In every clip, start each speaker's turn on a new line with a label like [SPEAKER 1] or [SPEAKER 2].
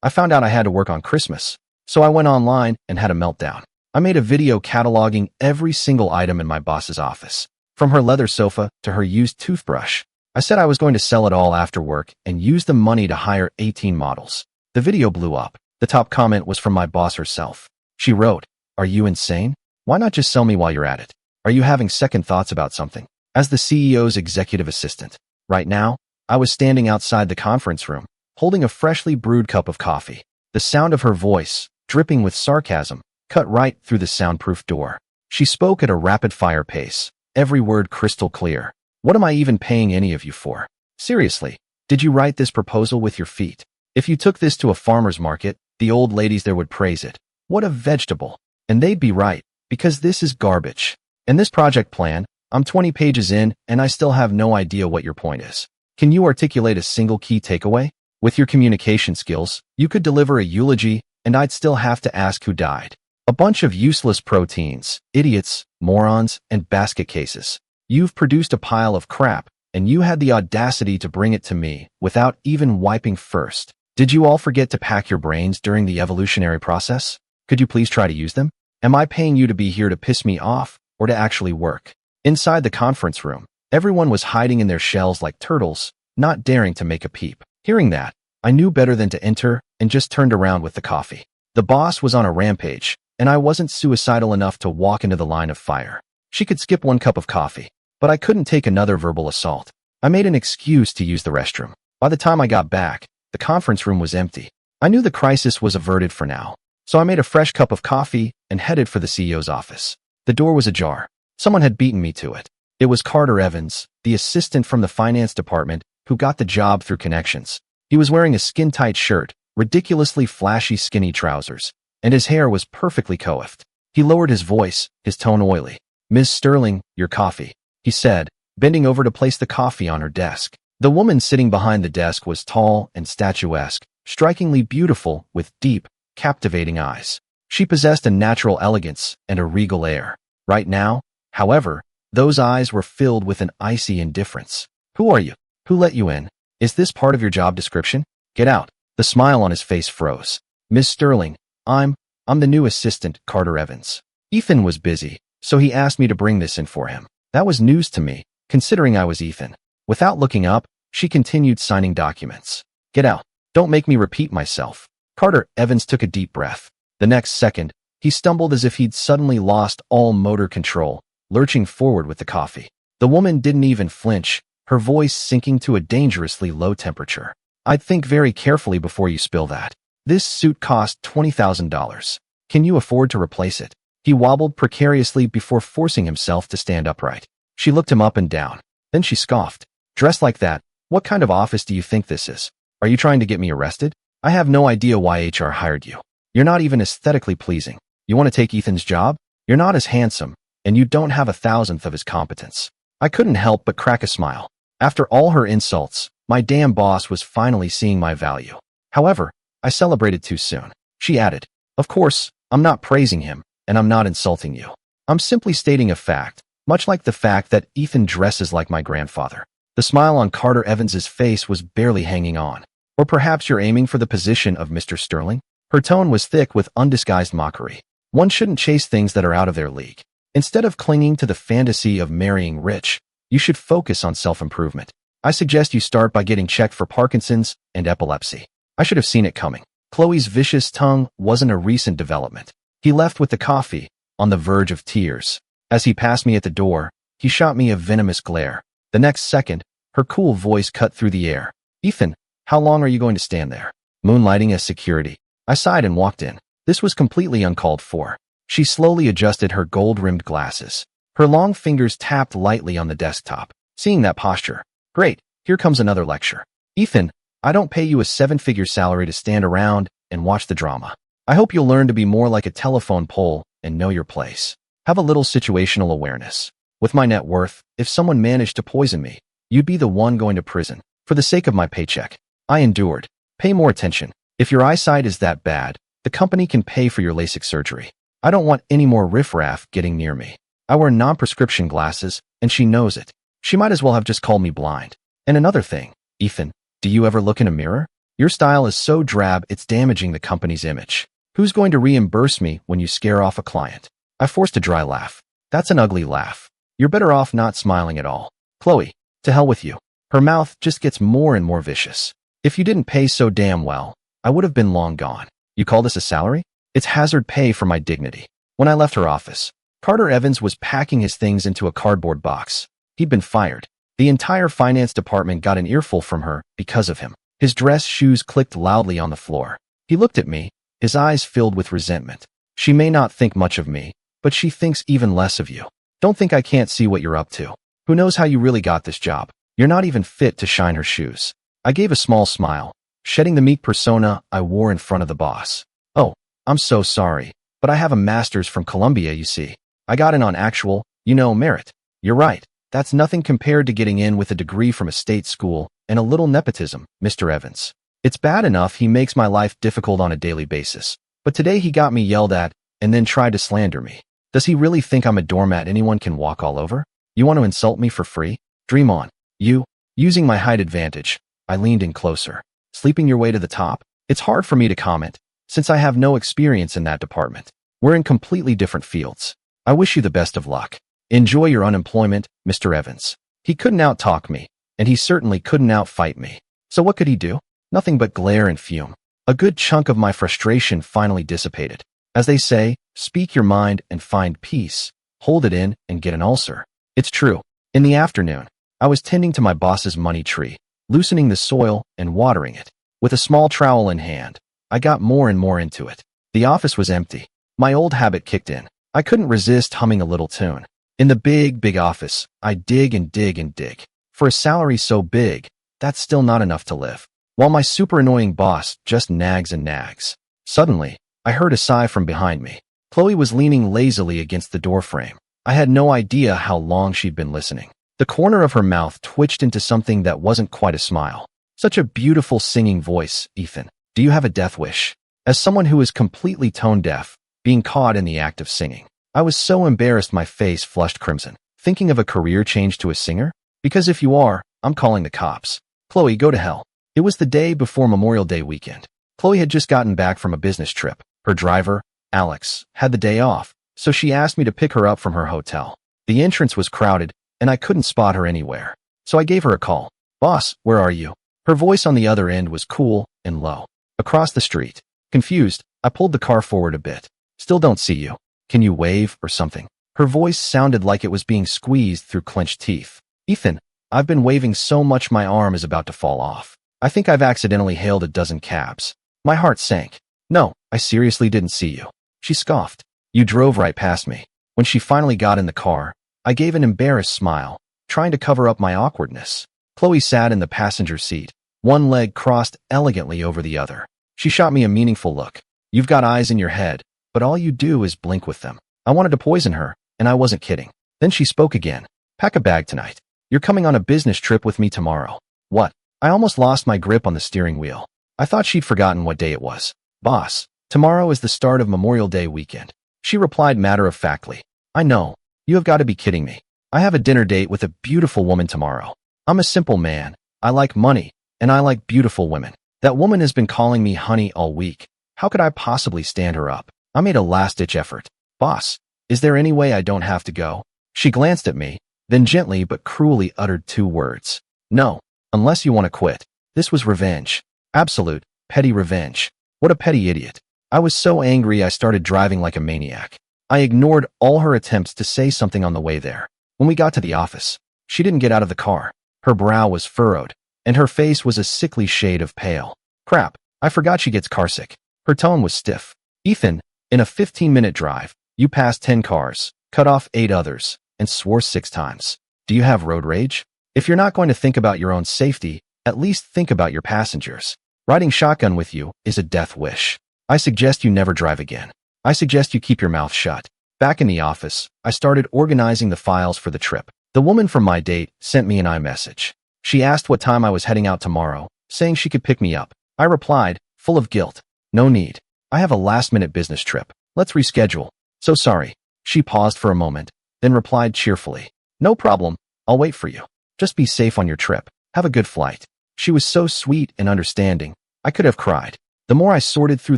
[SPEAKER 1] I found out I had to work on Christmas, so I went online and had a meltdown. I made a video cataloging every single item in my boss's office, from her leather sofa to her used toothbrush. I said I was going to sell it all after work and use the money to hire 18 models. The video blew up. The top comment was from my boss herself. She wrote, "Are you insane? Why not just sell me while you're at it? Are you having second thoughts about something?" As the CEO's executive assistant, right now, I was standing outside the conference room, holding a freshly brewed cup of coffee. The sound of her voice, dripping with sarcasm, cut right through the soundproof door. She spoke at a rapid-fire pace, every word crystal clear. "What am I even paying any of you for? Seriously, did you write this proposal with your feet? If you took this to a farmer's market, the old ladies there would praise it. What a vegetable. And they'd be right, because this is garbage. And this project plan, I'm 20 pages in and I still have no idea what your point is. Can you articulate a single key takeaway? With your communication skills, you could deliver a eulogy and I'd still have to ask who died. A bunch of useless proteins, idiots, morons, and basket cases. You've produced a pile of crap, and you had the audacity to bring it to me without even wiping first. Did you all forget to pack your brains during the evolutionary process? Could you please try to use them? Am I paying you to be here to piss me off or to actually work?" Inside the conference room, everyone was hiding in their shells like turtles, not daring to make a peep. Hearing that, I knew better than to enter and just turned around with the coffee. The boss was on a rampage, and I wasn't suicidal enough to walk into the line of fire. She could skip one cup of coffee, but I couldn't take another verbal assault. I made an excuse to use the restroom. By the time I got back, the conference room was empty. I knew the crisis was averted for now, so I made a fresh cup of coffee and headed for the CEO's office. The door was ajar. Someone had beaten me to it. It was Carter Evans, the assistant from the finance department who got the job through connections. He was wearing a skin-tight shirt, ridiculously flashy skinny trousers, and his hair was perfectly coiffed. He lowered his voice, his tone oily. "Ms. Sterling, your coffee," he said, bending over to place the coffee on her desk. The woman sitting behind the desk was tall and statuesque, strikingly beautiful with deep, captivating eyes. She possessed a natural elegance and a regal air. Right now, however, those eyes were filled with an icy indifference. "Who are you? Who let you in? Is this part of your job description? Get out." The smile on his face froze. "Ms. Sterling, I'm the new assistant, Carter Evans." Ethan was busy, so he asked me to bring this in for him. That was news to me, considering I was Ethan. Without looking up, she continued signing documents. "Get out. Don't make me repeat myself." Carter Evans took a deep breath. The next second, he stumbled as if he'd suddenly lost all motor control, lurching forward with the coffee. The woman didn't even flinch, her voice sinking to a dangerously low temperature. "I'd think very carefully before you spill that. This suit cost $20,000. Can you afford to replace it?" He wobbled precariously before forcing himself to stand upright. She looked him up and down. Then she scoffed. "Dressed like that, what kind of office do you think this is? Are you trying to get me arrested? I have no idea why HR hired you. You're not even aesthetically pleasing. You want to take Ethan's job? You're not as handsome, and you don't have 1,000th of his competence." I couldn't help but crack a smile. After all her insults, my damn boss was finally seeing my value. However, I celebrated too soon. She added, "Of course, I'm not praising him, and I'm not insulting you. I'm simply stating a fact, much like the fact that Ethan dresses like my grandfather." The smile on Carter Evans's face was barely hanging on. "Or perhaps you're aiming for the position of Mr. Sterling?" Her tone was thick with undisguised mockery. One shouldn't chase things that are out of their league. Instead of clinging to the fantasy of marrying rich, you should focus on self-improvement. I suggest you start by getting checked for Parkinson's and epilepsy. I should have seen it coming. Chloe's vicious tongue wasn't a recent development. He left with the coffee, on the verge of tears. As he passed me at the door, he shot me a venomous glare. The next second, her cool voice cut through the air. "Ethan, how long are you going to stand there? Moonlighting as security?" I sighed and walked in. This was completely uncalled for. She slowly adjusted her gold-rimmed glasses. Her long fingers tapped lightly on the desktop. Seeing that posture, "Great, here comes another lecture. Ethan, I don't pay you a 7-figure salary to stand around and watch the drama. I hope you'll learn to be more like a telephone pole and know your place. Have a little situational awareness. With my net worth, if someone managed to poison me, you'd be the one going to prison. For the sake of my paycheck, I endured. Pay more attention. If your eyesight is that bad, the company can pay for your LASIK surgery. I don't want any more riffraff getting near me. I wear non-prescription glasses, and she knows it. She might as well have just called me blind. And another thing, Ethan, do you ever look in a mirror? Your style is so drab it's damaging the company's image. Who's going to reimburse me when you scare off a client? I forced a dry laugh. That's an ugly laugh. You're better off not smiling at all. Chloe, to hell with you. Her mouth just gets more and more vicious. If you didn't pay so damn well, I would have been long gone. You call this a salary? It's hazard pay for my dignity. When I left her office, Carter Evans was packing his things into a cardboard box. He'd been fired. The entire finance department got an earful from her because of him. His dress shoes clicked loudly on the floor. He looked at me, his eyes filled with resentment. She may not think much of me, but she thinks even less of you. Don't think I can't see what you're up to. Who knows how you really got this job? You're not even fit to shine her shoes. I gave a small smile, shedding the meek persona I wore in front of the boss. Oh, I'm so sorry, but I have a master's from Columbia, you see. I got in on actual, merit. You're right. That's nothing compared to getting in with a degree from a state school and a little nepotism, Mr. Evans. It's bad enough he makes my life difficult on a daily basis, but today he got me yelled at and then tried to slander me. Does he really think I'm a doormat anyone can walk all over? You want to insult me for free? Dream on. You. Using my height advantage, I leaned in closer. Sleeping your way to the top? It's hard for me to comment, since I have no experience in that department. We're in completely different fields. I wish you the best of luck. Enjoy your unemployment, Mr. Evans. He couldn't out-talk me, and he certainly couldn't out-fight me. So what could he do? Nothing but glare and fume. A good chunk of my frustration finally dissipated. As they say, speak your mind and find peace. Hold it in and get an ulcer. It's true. In the afternoon, I was tending to my boss's money tree, loosening the soil and watering it. With a small trowel in hand, I got more and more into it. The office was empty. My old habit kicked in. I couldn't resist humming a little tune. In the big office, I dig and dig and dig. For a salary so big, that's still not enough to live. While my super annoying boss just nags and nags. Suddenly, I heard a sigh from behind me. Chloe was leaning lazily against the doorframe. I had no idea how long she'd been listening. The corner of her mouth twitched into something that wasn't quite a smile. Such a beautiful singing voice, Ethan. Do you have a death wish? As someone who is completely tone deaf, being caught in the act of singing, I was so embarrassed my face flushed crimson. Thinking of a career change to a singer? Because if you are, I'm calling the cops. Chloe, go to hell. It was the day before Memorial Day weekend. Chloe had just gotten back from a business trip. Her driver, Alex, had the day off, so she asked me to pick her up from her hotel. The entrance was crowded, and I couldn't spot her anywhere. So I gave her a call. Boss, where are you? Her voice on the other end was cool and low. Across the street. Confused, I pulled the car forward a bit. Still don't see you. Can you wave or something? Her voice sounded like it was being squeezed through clenched teeth. Ethan, I've been waving so much my arm is about to fall off. I think I've accidentally hailed a dozen cabs. My heart sank. No, I seriously didn't see you. She scoffed. You drove right past me. When she finally got in the car, I gave an embarrassed smile, trying to cover up my awkwardness. Chloe sat in the passenger seat, one leg crossed elegantly over the other. She shot me a meaningful look. You've got eyes in your head, but all you do is blink with them. I wanted to poison her, and I wasn't kidding. Then she spoke again. Pack a bag tonight. You're coming on a business trip with me tomorrow. What? I almost lost my grip on the steering wheel. I thought she'd forgotten what day it was. Boss, tomorrow is the start of Memorial Day weekend. She replied matter-of-factly. I know. You have got to be kidding me. I have a dinner date with a beautiful woman tomorrow. I'm a simple man. I like money, and I like beautiful women. That woman has been calling me honey all week. How could I possibly stand her up? I made a last-ditch effort. Boss, is there any way I don't have to go? She glanced at me, then gently but cruelly uttered two words. No, unless you want to quit. This was revenge. Absolute, petty revenge. What a petty idiot. I was so angry I started driving like a maniac. I ignored all her attempts to say something on the way there. When we got to the office, she didn't get out of the car. Her brow was furrowed, and her face was a sickly shade of pale. Crap, I forgot she gets carsick. Her tone was stiff. Ethan, in a 15-minute drive, you passed 10 cars, cut off 8 others, and swore 6 times. Do you have road rage? If you're not going to think about your own safety, at least think about your passengers. Riding shotgun with you is a death wish. I suggest you never drive again. I suggest you keep your mouth shut. Back in the office, I started organizing the files for the trip. The woman from my date sent me an iMessage. She asked what time I was heading out tomorrow, saying she could pick me up. I replied, full of guilt. No need. I have a last-minute business trip. Let's reschedule. So sorry. She paused for a moment, then replied cheerfully. No problem. I'll wait for you. Just be safe on your trip. Have a good flight. She was so sweet and understanding, I could have cried. The more I sorted through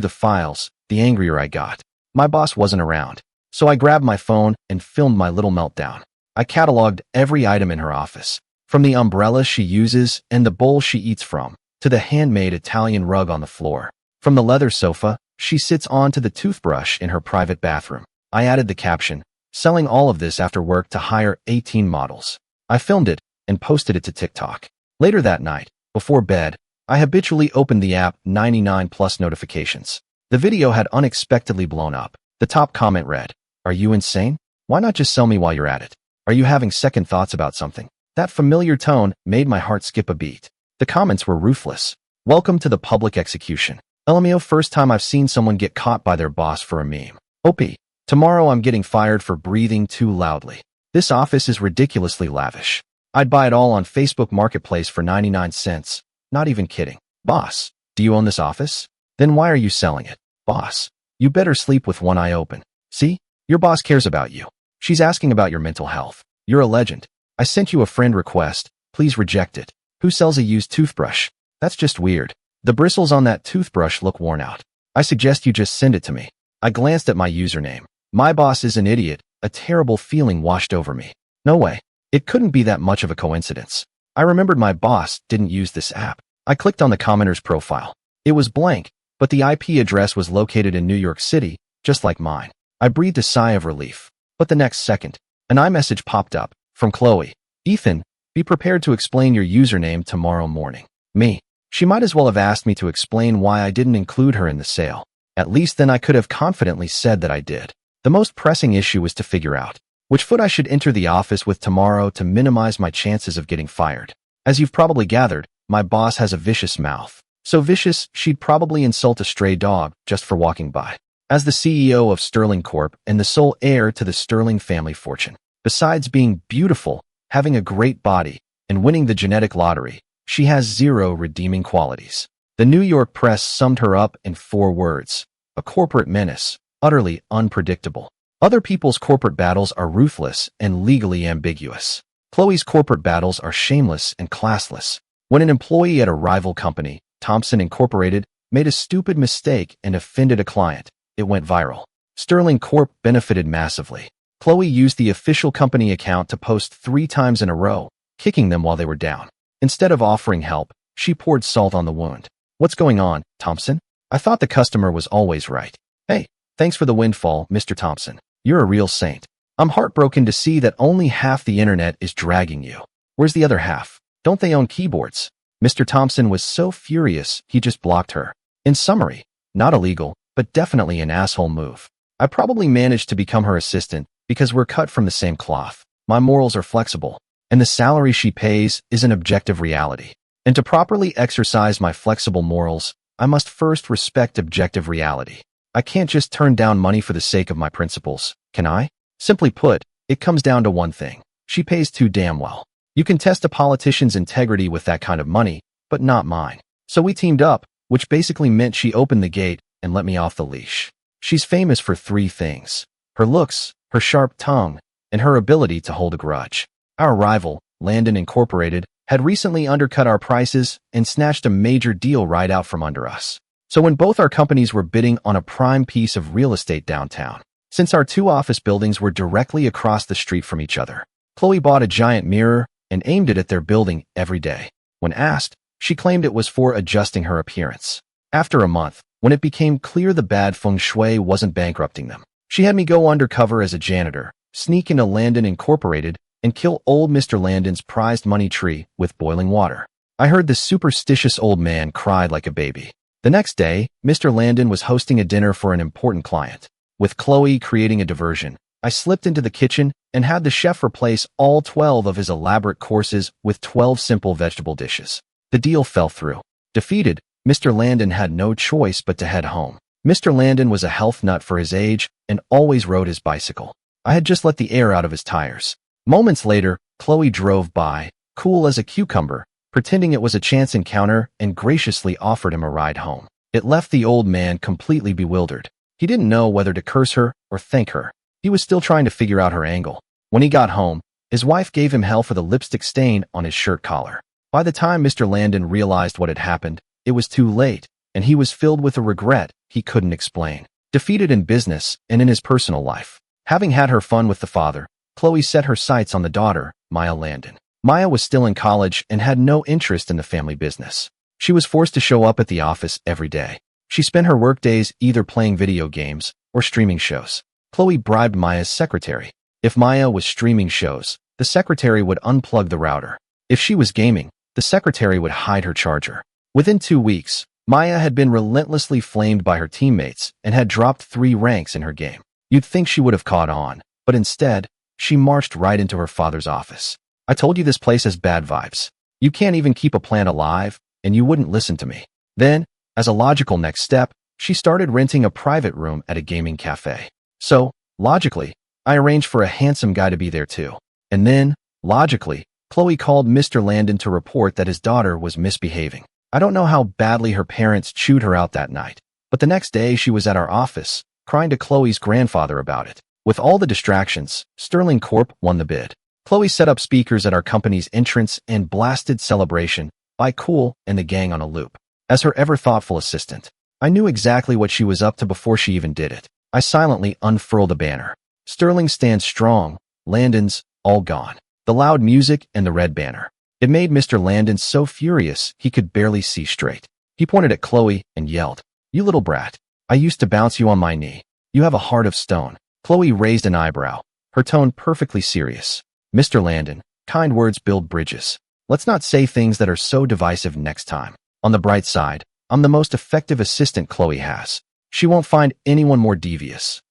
[SPEAKER 1] the files, the angrier I got. My boss wasn't around, so I grabbed my phone and filmed my little meltdown. I cataloged every item in her office, from the umbrella she uses and the bowl she eats from, to the handmade Italian rug on the floor. From the leather sofa she sits on to the toothbrush in her private bathroom. I added the caption, "Selling all of this after work to hire 18 models." I filmed it and posted it to TikTok. Later that night, before bed, I habitually opened the app 99 plus notifications. The video had unexpectedly blown up. The top comment read, "Are you insane? Why not just sell me while you're at it? Are you having second thoughts about something?" That familiar tone made my heart skip a beat. The comments were ruthless. "Welcome to the public execution. LMAO, first time I've seen someone get caught by their boss for a meme. OP. Tomorrow I'm getting fired for breathing too loudly. This office is ridiculously lavish. I'd buy it all on Facebook Marketplace for 99 cents. Not even kidding. Boss, do you own this office? Then why are you selling it? Boss, you better sleep with one eye open. See? Your boss cares about you. She's asking about your mental health. You're a legend. I sent you a friend request. Please reject it. Who sells a used toothbrush? That's just weird. The bristles on that toothbrush look worn out. I suggest you just send it to me." I glanced at my username. My boss is an idiot. A terrible feeling washed over me. No way. It couldn't be that much of a coincidence. I remembered my boss didn't use this app. I clicked on the commenter's profile. It was blank, but the IP address was located in New York City, just like mine. I breathed a sigh of relief. But the next second, an iMessage popped up from Chloe. "Ethan, be prepared to explain your username tomorrow morning." Me. She might as well have asked me to explain why I didn't include her in the sale. At least then I could have confidently said that I did. The most pressing issue was to figure out which foot I should enter the office with tomorrow to minimize my chances of getting fired. As you've probably gathered, my boss has a vicious mouth. So vicious, she'd probably insult a stray dog just for walking by. As the CEO of Sterling Corp and the sole heir to the Sterling family fortune, besides being beautiful, having a great body, and winning the genetic lottery, she has zero redeeming qualities. The New York press summed her up in 4 words: a corporate menace, utterly unpredictable. Other people's corporate battles are ruthless and legally ambiguous. Chloe's corporate battles are shameless and classless. When an employee at a rival company, Thompson Incorporated, made a stupid mistake and offended a client, it went viral. Sterling Corp benefited massively. Chloe used the official company account to post 3 times in a row, kicking them while they were down. Instead of offering help, she poured salt on the wound. "What's going on, Thompson? I thought the customer was always right. Hey, thanks for the windfall, Mr. Thompson. You're a real saint. I'm heartbroken to see that only half the internet is dragging you. Where's the other half? Don't they own keyboards?" Mr. Thompson was so furious, he just blocked her. In summary, not illegal, but definitely an asshole move. I probably managed to become her assistant because we're cut from the same cloth. My morals are flexible, and the salary she pays is an objective reality. And to properly exercise my flexible morals, I must first respect objective reality. I can't just turn down money for the sake of my principles, can I? Simply put, it comes down to one thing. She pays too damn well. You can test a politician's integrity with that kind of money, but not mine. So we teamed up, which basically meant she opened the gate and let me off the leash. She's famous for 3 things: her looks, her sharp tongue, and her ability to hold a grudge. Our rival, Landon Incorporated, had recently undercut our prices and snatched a major deal right out from under us. So when both our companies were bidding on a prime piece of real estate downtown, since our 2 office buildings were directly across the street from each other, Chloe bought a giant mirror and aimed it at their building every day. When asked, she claimed it was for adjusting her appearance. After a month, when it became clear the bad feng shui wasn't bankrupting them, she had me go undercover as a janitor, sneak into Landon Incorporated, and kill old Mr. Landon's prized money tree with boiling water. I heard the superstitious old man cried like a baby. The next day, Mr. Landon was hosting a dinner for an important client. With Chloe creating a diversion, I slipped into the kitchen and had the chef replace all 12 of his elaborate courses with 12 simple vegetable dishes. The deal fell through. Defeated, Mr. Landon had no choice but to head home. Mr. Landon was a health nut for his age and always rode his bicycle. I had just let the air out of his tires. Moments later, Chloe drove by, cool as a cucumber, pretending it was a chance encounter, and graciously offered him a ride home. It left the old man completely bewildered. He didn't know whether to curse her or thank her. He was still trying to figure out her angle. When he got home, his wife gave him hell for the lipstick stain on his shirt collar. By the time Mr. Landon realized what had happened, it was too late. and he was filled with a regret he couldn't explain. Defeated in business and in his personal life. Having had her fun with the father, Chloe set her sights on the daughter, Maya Landon. Maya was still in college and had no interest in the family business. She was forced to show up at the office every day. She spent her workdays either playing video games or streaming shows. Chloe bribed Maya's secretary. If Maya was streaming shows, the secretary would unplug the router. If she was gaming, the secretary would hide her charger. Within 2 weeks, Maya had been relentlessly flamed by her teammates and had dropped 3 ranks in her game. You'd think she would have caught on, but instead, she marched right into her father's office. I told you this place has bad vibes. You can't even keep a plant alive, and you wouldn't listen to me. Then, as a logical next step, she started renting a private room at a gaming cafe. So, logically, I arranged for a handsome guy to be there too. And then, logically, Chloe called Mr. Landon to report that his daughter was misbehaving. I don't know how badly her parents chewed her out that night, but the next day she was at our office, crying to Chloe's grandfather about it. With all the distractions, Sterling Corp won the bid. Chloe set up speakers at our company's entrance and blasted Celebration by Cool and the Gang on a loop. As her ever-thoughtful assistant, I knew exactly what she was up to before she even did it. I silently unfurled a banner. Sterling stands strong, Landon's all gone. The loud music and the red banner. It made Mr. Landon so furious he could barely see straight. He pointed at Chloe and yelled, "You little brat. I used to bounce you on my knee. You have a heart of stone." Chloe raised an eyebrow, her tone perfectly serious. "Mr. Landon, kind words build bridges. Let's not say things that are so divisive next time. On the bright side, I'm the most effective assistant Chloe has. She won't find anyone more devious,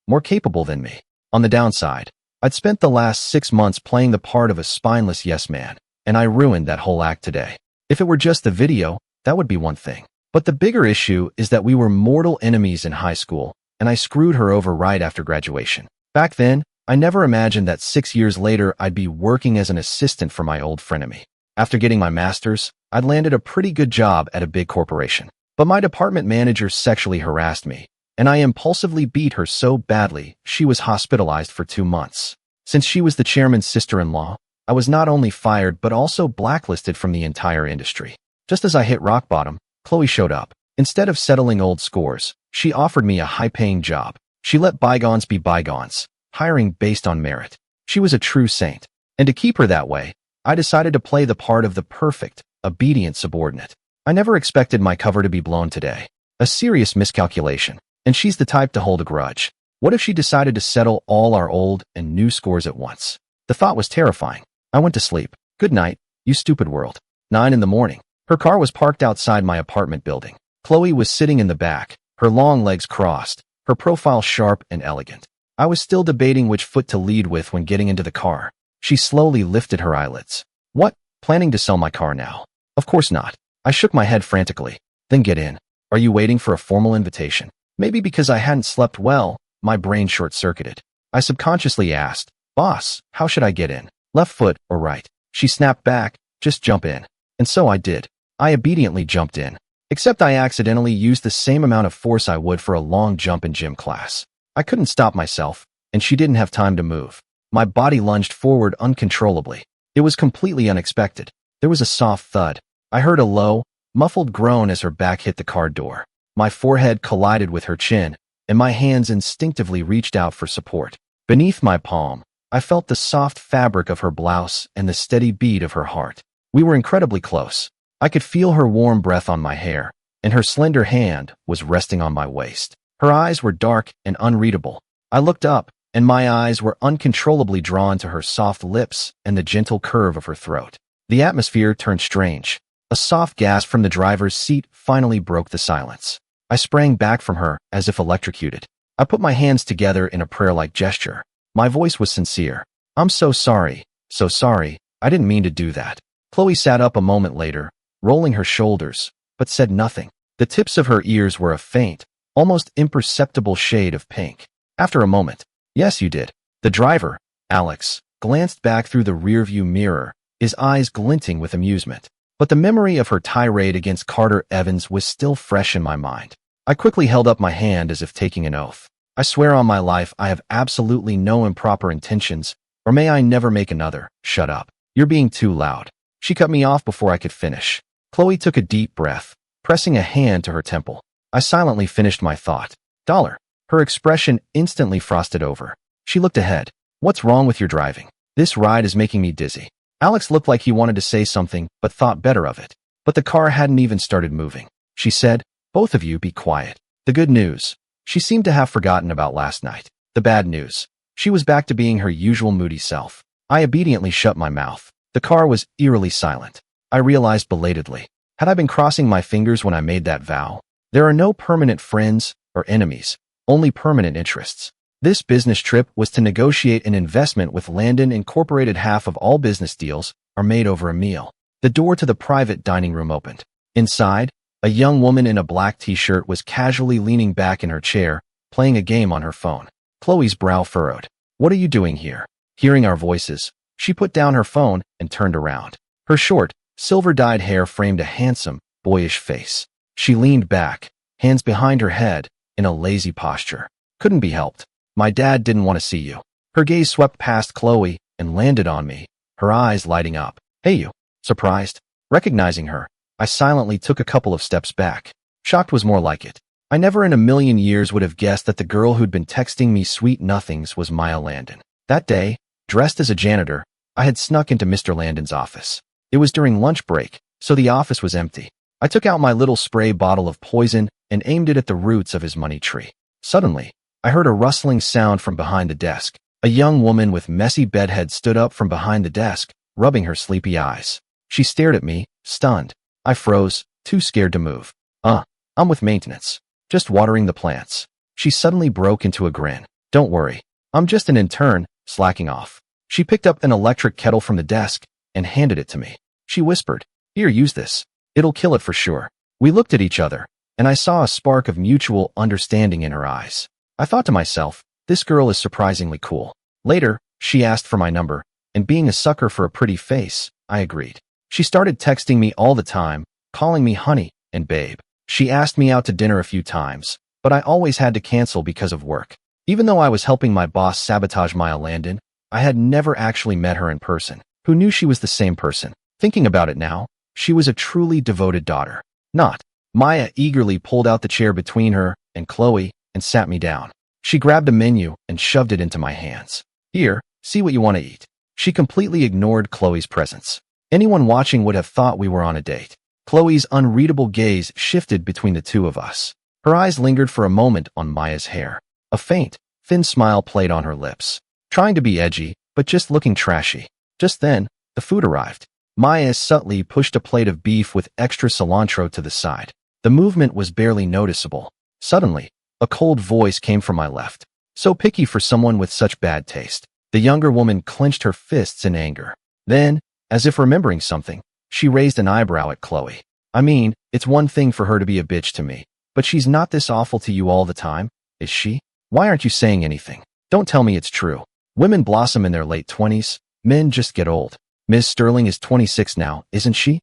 [SPEAKER 1] more capable than me. On the downside, I'd spent the last 6 months playing the part of a spineless yes man, and I ruined that whole act today. If it were just the video, that would be one thing. But the bigger issue is that we were mortal enemies in high school, and I screwed her over right after graduation. Back then, I never imagined that 6 years later I'd be working as an assistant for my old frenemy. After getting my master's, I'd landed a pretty good job at a big corporation. But my department manager sexually harassed me, and I impulsively beat her so badly she was hospitalized for 2 months. Since she was the chairman's sister-in-law, I was not only fired but also blacklisted from the entire industry. Just as I hit rock bottom, Chloe showed up. Instead of settling old scores, she offered me a high-paying job. She let bygones be bygones, hiring based on merit. She was a true saint. And to keep her that way, I decided to play the part of the perfect, obedient subordinate. I never expected my cover to be blown today. A serious miscalculation. And she's the type to hold a grudge. What if she decided to settle all our old and new scores at once? The thought was terrifying. I went to sleep. Good night, you stupid world. 9 in the morning. Her car was parked outside my apartment building. Chloe was sitting in the back, her long legs crossed, her profile sharp and elegant. I was still debating which foot to lead with when getting into the car. She slowly lifted her eyelids. "What? Planning to sell my car now?" "Of course not." I shook my head frantically. "Then get in. Are you waiting for a formal invitation?" Maybe because I hadn't slept well, my brain short-circuited. I subconsciously asked, "Boss, how should I get in? Left foot or right?" She snapped back, "Just jump in." And so I did. I obediently jumped in. Except I accidentally used the same amount of force I would for a long jump in gym class. I couldn't stop myself, and she didn't have time to move. My body lunged forward uncontrollably. It was completely unexpected. There was a soft thud. I heard a low, muffled groan as her back hit the car door. My forehead collided with her chin, and my hands instinctively reached out for support. Beneath my palm, I felt the soft fabric of her blouse and the steady beat of her heart. We were incredibly close. I could feel her warm breath on my hair, and her slender hand was resting on my waist. Her eyes were dark and unreadable. I looked up, and my eyes were uncontrollably drawn to her soft lips and the gentle curve of her throat. The atmosphere turned strange. A soft gasp from the driver's seat finally broke the silence. I sprang back from her as if electrocuted. I put my hands together in a prayer-like gesture. My voice was sincere. "I'm so sorry, I didn't mean to do that." Chloe sat up a moment later, rolling her shoulders, but said nothing. The tips of her ears were a faint, almost imperceptible shade of pink. After a moment, "Yes, you did." The driver, Alex, glanced back through the rearview mirror, his eyes glinting with amusement. But the memory of her tirade against Carter Evans was still fresh in my mind. I quickly held up my hand as if taking an oath. "I swear on my life I have absolutely no improper intentions, or may I never make another." "Shut up. You're being too loud." She cut me off before I could finish. Chloe took a deep breath, pressing a hand to her temple. I silently finished my thought. Dollar. Her expression instantly frosted over. She looked ahead. What's wrong with your driving? This ride is making me dizzy. Alex looked like he wanted to say something, but thought better of it. But the car hadn't even started moving. She said, both of you be quiet. The good news. She seemed to have forgotten about last night. The bad news. She was back to being her usual moody self. I obediently shut my mouth. The car was eerily silent. I realized belatedly. Had I been crossing my fingers when I made that vow? There are no permanent friends or enemies, only permanent interests. This business trip was to negotiate an investment with Landon Incorporated. Half of all business deals are made over a meal. The door to the private dining room opened. Inside, a young woman in a black t-shirt was casually leaning back in her chair, playing a game on her phone. Chloe's brow furrowed. What are you doing here? Hearing our voices, she put down her phone and turned around. Her short, silver-dyed hair framed a handsome, boyish face. She leaned back, hands behind her head, in a lazy posture. Couldn't be helped. My dad didn't want to see you. Her gaze swept past Chloe and landed on me, her eyes lighting up. Hey you. Surprised? Recognizing her, I silently took a couple of steps back. Shocked was more like it. I never in a million years would have guessed that the girl who'd been texting me sweet nothings was Maya Landon. That day, dressed as a janitor, I had snuck into Mr. Landon's office. It was during lunch break, so the office was empty. I took out my little spray bottle of poison and aimed it at the roots of his money tree. Suddenly, I heard a rustling sound from behind the desk. A young woman with messy bedhead stood up from behind the desk, rubbing her sleepy eyes. She stared at me, stunned. I froze, too scared to move. I'm with maintenance. Just watering the plants. She suddenly broke into a grin. Don't worry. I'm just an intern, slacking off. She picked up an electric kettle from the desk and handed it to me. She whispered, Here, use this. It'll kill it for sure. We looked at each other, and I saw a spark of mutual understanding in her eyes. I thought to myself, this girl is surprisingly cool. Later, she asked for my number, and being a sucker for a pretty face, I agreed. She started texting me all the time, calling me honey and babe. She asked me out to dinner a few times, but I always had to cancel because of work. Even though I was helping my boss sabotage Maya Landon, I had never actually met her in person. Who knew she was the same person? Thinking about it now, she was a truly devoted daughter. Not. Maya eagerly pulled out the chair between her and Chloe and sat me down. She grabbed a menu and shoved it into my hands. Here, see what you want to eat. She completely ignored Chloe's presence. Anyone watching would have thought we were on a date. Chloe's unreadable gaze shifted between the two of us. Her eyes lingered for a moment on Maya's hair. A faint, thin smile played on her lips. Trying to be edgy, but just looking trashy. Just then, the food arrived. Maya subtly pushed a plate of beef with extra cilantro to the side. The movement was barely noticeable. Suddenly, a cold voice came from my left. So picky for someone with such bad taste. The younger woman clenched her fists in anger. Then, as if remembering something, she raised an eyebrow at Chloe. I mean, it's one thing for her to be a bitch to me, but she's not this awful to you all the time, is she? Why aren't you saying anything? Don't tell me it's true. Women blossom in their late 20s, men just get old. Ms. Sterling is 26 now, isn't she?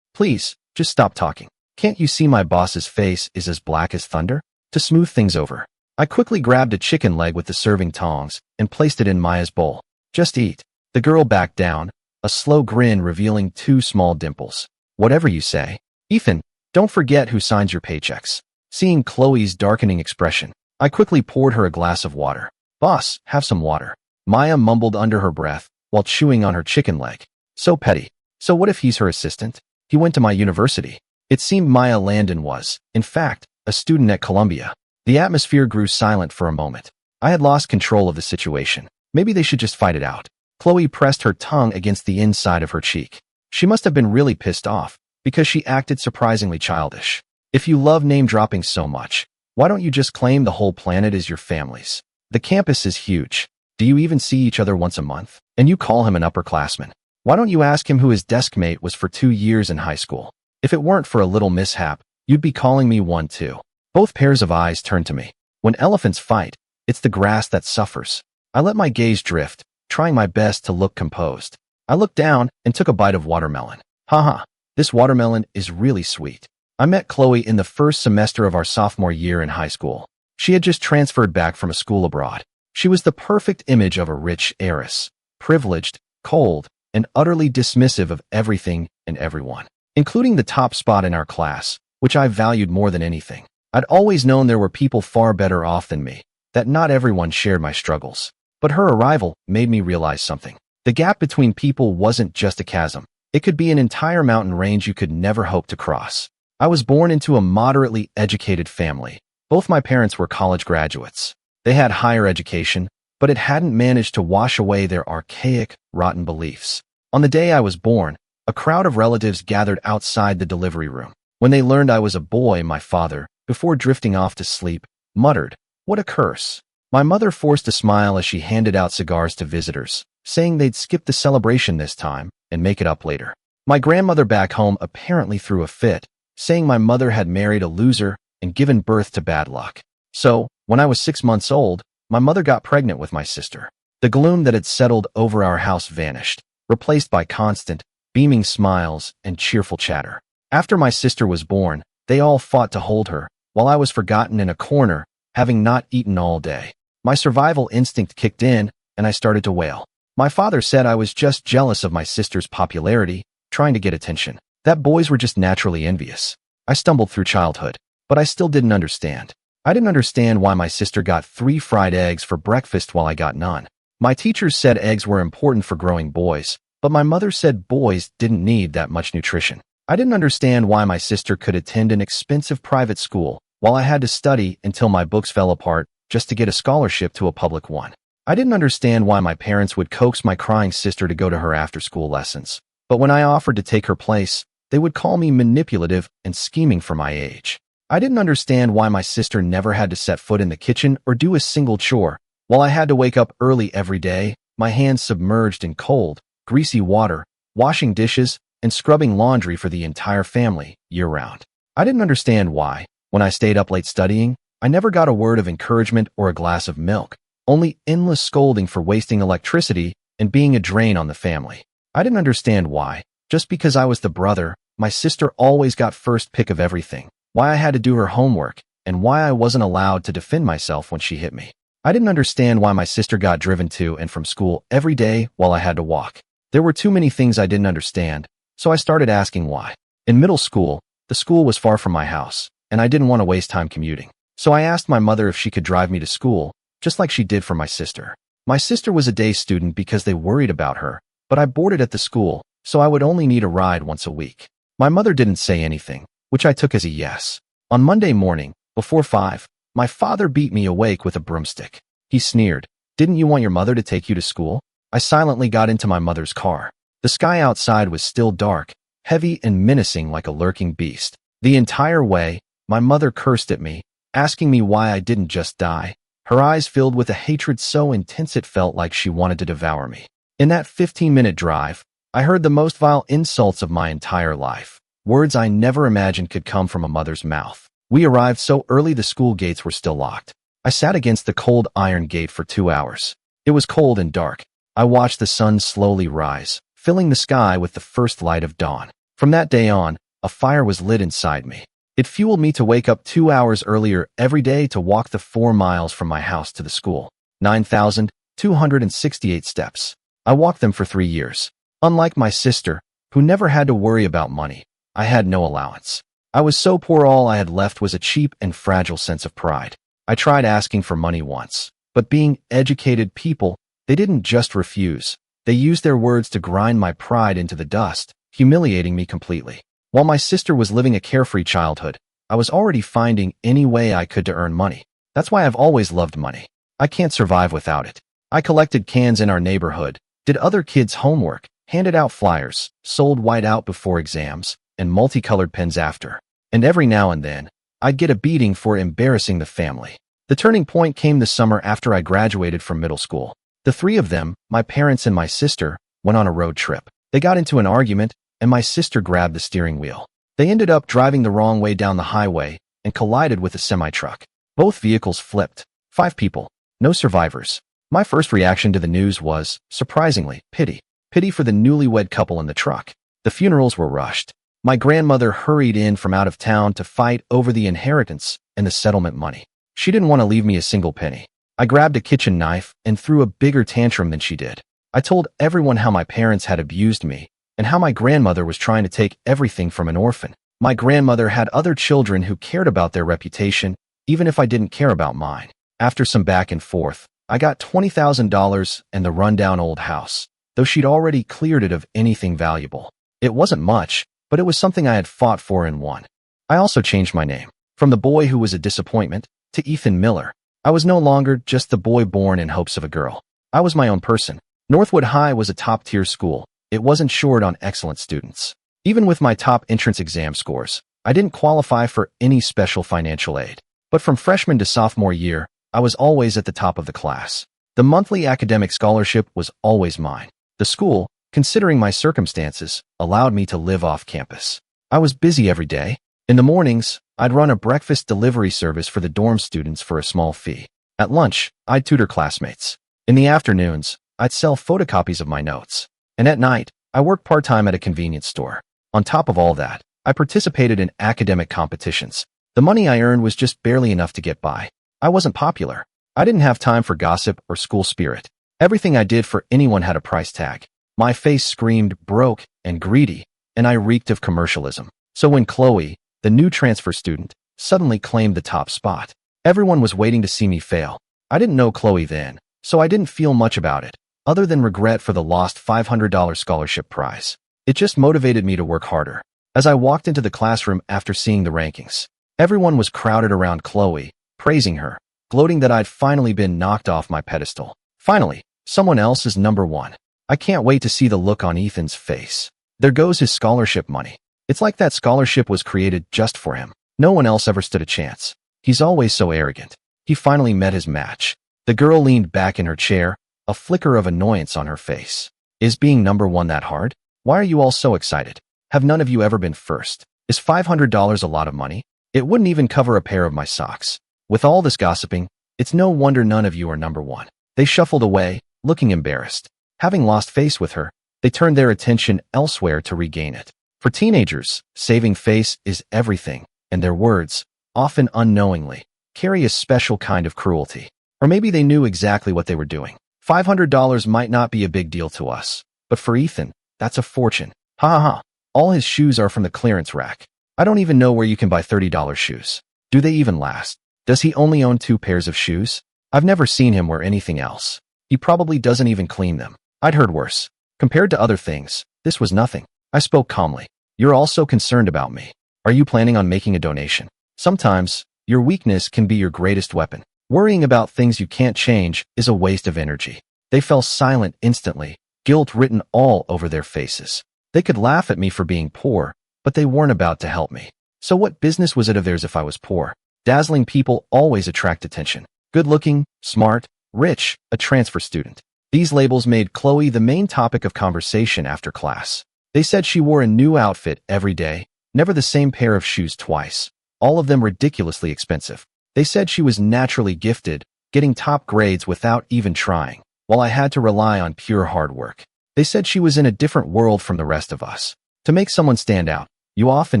[SPEAKER 1] Please, just stop talking. Can't you see my boss's face is as black as thunder? To smooth things over, I quickly grabbed a chicken leg with the serving tongs and placed it in Maya's bowl. Just eat. The girl backed down, a slow grin revealing 2 small dimples. Whatever you say. Ethan, don't forget who signs your paychecks. Seeing Chloe's darkening expression, I quickly poured her a glass of water. Boss, have some water. Maya mumbled under her breath while chewing on her chicken leg. So petty. So what if he's her assistant? He went to my university. It seemed Maya Landon was, in fact, a student at Columbia. The atmosphere grew silent for a moment. I had lost control of the situation. Maybe they should just fight it out. Chloe pressed her tongue against the inside of her cheek. She must have been really pissed off, because she acted surprisingly childish. If you love name-dropping so much, why don't you just claim the whole planet is your family's? The campus is huge. Do you even see each other once a month? And you call him an upperclassman. Why don't you ask him who his deskmate was for 2 years in high school? If it weren't for a little mishap, you'd be calling me one too. Both pairs of eyes turned to me. When elephants fight, it's the grass that suffers. I let my gaze drift, trying my best to look composed. I looked down and took a bite of watermelon. Haha, this watermelon is really sweet. I met Chloe in the first semester of our sophomore year in high school. She had just transferred back from a school abroad. She was the perfect image of a rich heiress, privileged, cold, and utterly dismissive of everything and everyone. Including the top spot in our class, which I valued more than anything. I'd always known there were people far better off than me, that not everyone shared my struggles. But her arrival made me realize something. The gap between people wasn't just a chasm. It could be an entire mountain range you could never hope to cross. I was born into a moderately educated family. Both my parents were college graduates. They had higher education, but it hadn't managed to wash away their archaic, rotten beliefs. On the day I was born, a crowd of relatives gathered outside the delivery room. When they learned I was a boy, my father, before drifting off to sleep, muttered, "What a curse." My mother forced a smile as she handed out cigars to visitors, saying they'd skip the celebration this time and make it up later. My grandmother back home apparently threw a fit, saying my mother had married a loser and given birth to bad luck. So, when I was 6 months old, my mother got pregnant with my sister. The gloom that had settled over our house vanished, replaced by constant, beaming smiles and cheerful chatter. After my sister was born, they all fought to hold her, while I was forgotten in a corner, having not eaten all day. My survival instinct kicked in, and I started to wail. My father said I was just jealous of my sister's popularity, trying to get attention. That boys were just naturally envious. I stumbled through childhood, but I still didn't understand. I didn't understand why my sister got 3 fried eggs for breakfast while I got none. My teachers said eggs were important for growing boys, but my mother said boys didn't need that much nutrition. I didn't understand why my sister could attend an expensive private school, while I had to study until my books fell apart just to get a scholarship to a public one. I didn't understand why my parents would coax my crying sister to go to her after-school lessons, but when I offered to take her place, they would call me manipulative and scheming for my age. I didn't understand why my sister never had to set foot in the kitchen or do a single chore, while I had to wake up early every day, my hands submerged in cold, greasy water, washing dishes, and scrubbing laundry for the entire family, year-round. I didn't understand why, when I stayed up late studying, I never got a word of encouragement or a glass of milk, only endless scolding for wasting electricity and being a drain on the family. I didn't understand why, just because I was the brother, my sister always got first pick of everything, why I had to do her homework, and why I wasn't allowed to defend myself when she hit me. I didn't understand why my sister got driven to and from school every day while I had to walk. There were too many things I didn't understand, so I started asking why. In middle school, the school was far from my house, and I didn't want to waste time commuting. So I asked my mother if she could drive me to school, just like she did for my sister. My sister was a day student because they worried about her, but I boarded at the school, so I would only need a ride once a week. My mother didn't say anything, which I took as a yes. On Monday morning, before 5, my father beat me awake with a broomstick. He sneered, "Didn't you want your mother to take you to school?" I silently got into my mother's car. The sky outside was still dark, heavy and menacing like a lurking beast. The entire way, my mother cursed at me, asking me why I didn't just die, her eyes filled with a hatred so intense it felt like she wanted to devour me. In that 15-minute drive, I heard the most vile insults of my entire life, words I never imagined could come from a mother's mouth. We arrived so early the school gates were still locked. I sat against the cold iron gate for 2 hours. It was cold and dark. I watched the sun slowly rise, filling the sky with the first light of dawn. From that day on, a fire was lit inside me. It fueled me to wake up 2 hours earlier every day to walk the 4 miles from my house to the school. 9,268 steps. I walked them for 3 years. Unlike my sister, who never had to worry about money, I had no allowance. I was so poor all I had left was a cheap and fragile sense of pride. I tried asking for money once, but being educated people, they didn't just refuse. They used their words to grind my pride into the dust, humiliating me completely. While my sister was living a carefree childhood, I was already finding any way I could to earn money. That's why I've always loved money. I can't survive without it. I collected cans in our neighborhood, did other kids' homework, handed out flyers, sold whiteout before exams, and multicolored pens after. And every now and then, I'd get a beating for embarrassing the family. The turning point came the summer after I graduated from middle school. The 3 of them, my parents and my sister, went on a road trip. They got into an argument, and my sister grabbed the steering wheel. They ended up driving the wrong way down the highway and collided with a semi-truck. Both vehicles flipped. 5 people. No survivors. My first reaction to the news was, surprisingly, pity. Pity for the newlywed couple in the truck. The funerals were rushed. My grandmother hurried in from out of town to fight over the inheritance and the settlement money. She didn't want to leave me a single penny. I grabbed a kitchen knife and threw a bigger tantrum than she did. I told everyone how my parents had abused me and how my grandmother was trying to take everything from an orphan. My grandmother had other children who cared about their reputation, even if I didn't care about mine. After some back and forth, I got $20,000 and the rundown old house, though she'd already cleared it of anything valuable. It wasn't much, but it was something I had fought for and won. I also changed my name, from the boy who was a disappointment to Ethan Miller. I was no longer just the boy born in hopes of a girl. I was my own person. Northwood High was a top-tier school. It wasn't short on excellent students. Even with my top entrance exam scores, I didn't qualify for any special financial aid. But from freshman to sophomore year, I was always at the top of the class. The monthly academic scholarship was always mine. The school, considering my circumstances, allowed me to live off campus. I was busy every day. In the mornings, I'd run a breakfast delivery service for the dorm students for a small fee. At lunch, I'd tutor classmates. In the afternoons, I'd sell photocopies of my notes. And at night, I worked part-time at a convenience store. On top of all that, I participated in academic competitions. The money I earned was just barely enough to get by. I wasn't popular. I didn't have time for gossip or school spirit. Everything I did for anyone had a price tag. My face screamed broke and greedy, and I reeked of commercialism. So when Chloe, the new transfer student, suddenly claimed the top spot, everyone was waiting to see me fail. I didn't know Chloe then, so I didn't feel much about it, other than regret for the lost $500 scholarship prize. It just motivated me to work harder. As I walked into the classroom after seeing the rankings, everyone was crowded around Chloe, praising her, gloating that I'd finally been knocked off my pedestal. Finally, someone else is number one. I can't wait to see the look on Ethan's face. There goes his scholarship money. It's like that scholarship was created just for him. No one else ever stood a chance. He's always so arrogant. He finally met his match. The girl leaned back in her chair, a flicker of annoyance on her face. Is being number one that hard? Why are you all so excited? Have none of you ever been first? Is $500 a lot of money? It wouldn't even cover a pair of my socks. With all this gossiping, it's no wonder none of you are number one. They shuffled away, looking embarrassed. Having lost face with her, they turned their attention elsewhere to regain it. For teenagers, saving face is everything, and their words, often unknowingly, carry a special kind of cruelty. Or maybe they knew exactly what they were doing. $500 might not be a big deal to us, but for Ethan, that's a fortune. Ha ha ha. All his shoes are from the clearance rack. I don't even know where you can buy $30 shoes. Do they even last? Does he only own 2 pairs of shoes? I've never seen him wear anything else. He probably doesn't even clean them. I'd heard worse. Compared to other things, this was nothing. I spoke calmly. You're all so concerned about me. Are you planning on making a donation? Sometimes, your weakness can be your greatest weapon. Worrying about things you can't change is a waste of energy. They fell silent instantly, guilt written all over their faces. They could laugh at me for being poor, but they weren't about to help me. So what business was it of theirs if I was poor? Dazzling people always attract attention. Good-looking, smart, rich, a transfer student. These labels made Chloe the main topic of conversation after class. They said she wore a new outfit every day, never the same pair of shoes twice, all of them ridiculously expensive. They said she was naturally gifted, getting top grades without even trying, while I had to rely on pure hard work. They said she was in a different world from the rest of us. To make someone stand out, you often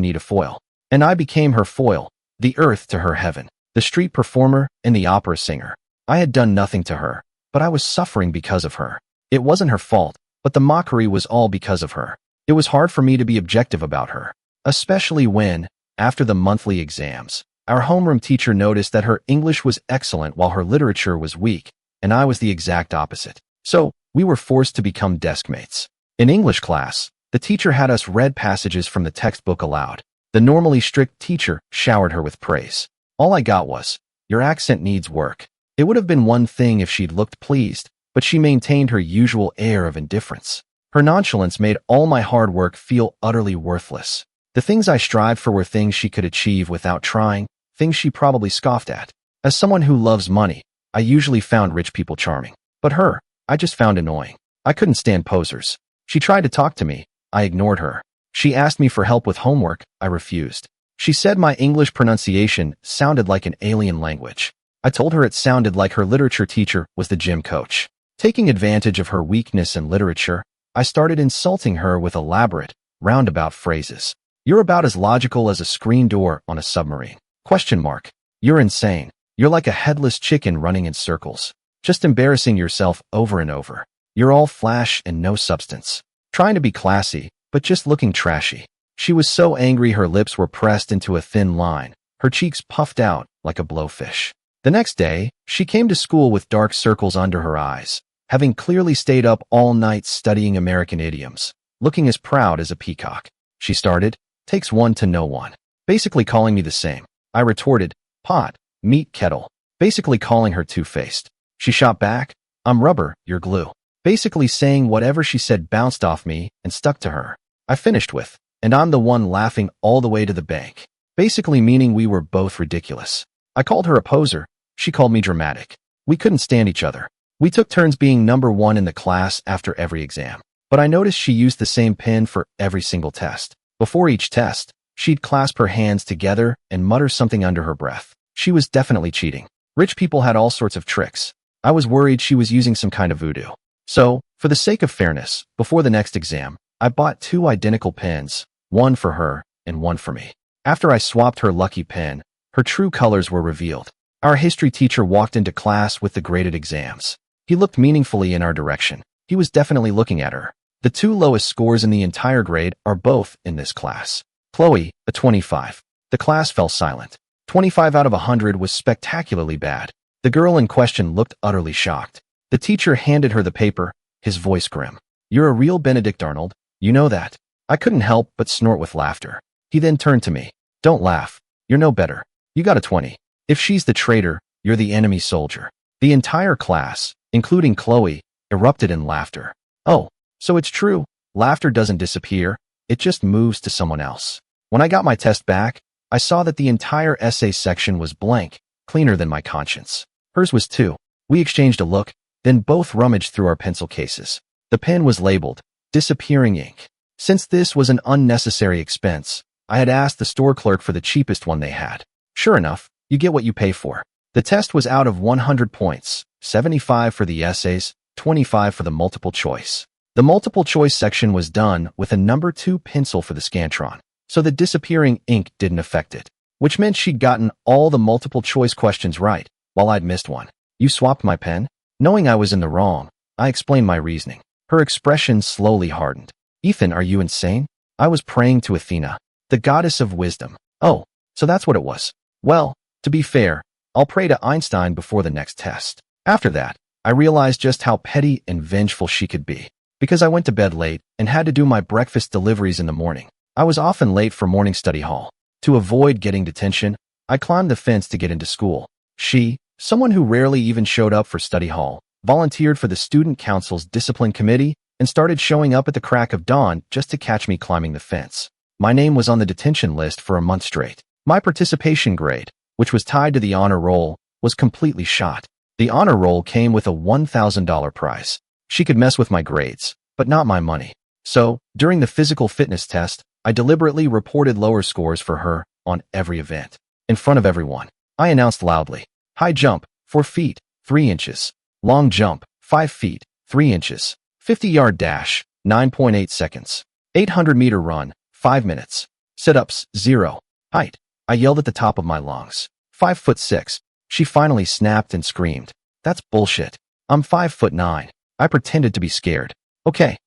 [SPEAKER 1] need a foil. And I became her foil, the earth to her heaven, the street performer and the opera singer. I had done nothing to her, but I was suffering because of her. It wasn't her fault, but the mockery was all because of her. It was hard for me to be objective about her, especially when, after the monthly exams, our homeroom teacher noticed that her English was excellent while her literature was weak, and I was the exact opposite. So, we were forced to become deskmates. In English class, the teacher had us read passages from the textbook aloud. The normally strict teacher showered her with praise. All I got was, "Your accent needs work." It would have been one thing if she'd looked pleased, but she maintained her usual air of indifference. Her nonchalance made all my hard work feel utterly worthless. The things I strived for were things she could achieve without trying, things she probably scoffed at. As someone who loves money, I usually found rich people charming. But her, I just found annoying. I couldn't stand posers. She tried to talk to me. I ignored her. She asked me for help with homework. I refused. She said my English pronunciation sounded like an alien language. I told her it sounded like her literature teacher was the gym coach. Taking advantage of her weakness in literature, I started insulting her with elaborate, roundabout phrases. "You're about as logical as a screen door on a submarine. Question mark. You're insane. You're like a headless chicken running in circles, just embarrassing yourself over and over. You're all flash and no substance. Trying to be classy, but just looking trashy." She was so angry her lips were pressed into a thin line, her cheeks puffed out like a blowfish. The next day, she came to school with dark circles under her eyes, having clearly stayed up all night studying American idioms, looking as proud as a peacock. She started, "Takes one to know one," basically calling me the same. I retorted, "Pot, meat, kettle," basically calling her two-faced. She shot back, "I'm rubber, you're glue," basically saying whatever she said bounced off me and stuck to her. I finished with, "And I'm the one laughing all the way to the bank," basically meaning we were both ridiculous. I called her a poser. She called me dramatic. We couldn't stand each other. We took turns being number one in the class after every exam. But I noticed she used the same pen for every single test. Before each test, she'd clasp her hands together and mutter something under her breath. She was definitely cheating. Rich people had all sorts of tricks. I was worried she was using some kind of voodoo. So, for the sake of fairness, before the next exam, I bought 2 identical pens, one for her and one for me. After I swapped her lucky pen, her true colors were revealed. Our history teacher walked into class with the graded exams. He looked meaningfully in our direction. He was definitely looking at her. The 2 lowest scores in the entire grade are both in this class. Chloe, a 25. The class fell silent. 25 out of 100 was spectacularly bad. The girl in question looked utterly shocked. The teacher handed her the paper, his voice grim. "You're a real Benedict Arnold, you know that." I couldn't help but snort with laughter. He then turned to me. "Don't laugh. You're no better. You got a 20. If she's the traitor, you're the enemy soldier." The entire class, including Chloe, erupted in laughter. Oh, so it's true. Laughter doesn't disappear. It just moves to someone else. When I got my test back, I saw that the entire essay section was blank, cleaner than my conscience. Hers was too. We exchanged a look, then both rummaged through our pencil cases. The pen was labeled, "Disappearing ink." Since this was an unnecessary expense, I had asked the store clerk for the cheapest one they had. Sure enough, you get what you pay for. The test was out of 100 points, 75 for the essays, 25 for the multiple choice. The multiple choice section was done with a number 2 pencil for the Scantron, so the disappearing ink didn't affect it, which meant she'd gotten all the multiple choice questions right, while I'd missed one. "You swapped my pen?" Knowing I was in the wrong, I explained my reasoning. Her expression slowly hardened. "Ethan, are you insane? I was praying to Athena, the goddess of wisdom." "Oh, so that's what it was. Well, to be fair, I'll pray to Einstein before the next test." After that, I realized just how petty and vengeful she could be. Because I went to bed late and had to do my breakfast deliveries in the morning, I was often late for morning study hall. To avoid getting detention, I climbed the fence to get into school. She, someone who rarely even showed up for study hall, volunteered for the student council's discipline committee and started showing up at the crack of dawn just to catch me climbing the fence. My name was on the detention list for a month straight. My participation grade, which was tied to the honor roll, was completely shot. The honor roll came with a $1,000 prize. She could mess with my grades, but not my money. So, during the physical fitness test, I deliberately reported lower scores for her on every event. In front of everyone, I announced loudly, "High jump, 4 feet, 3 inches. Long jump, 5 feet, 3 inches. 50-yard dash, 9.8 seconds. 800-meter run, 5 minutes. Sit-ups, 0. Height." I yelled at the top of my lungs. 5'6". She finally snapped and screamed, "That's bullshit. I'm 5'9". I pretended to be scared. Okay,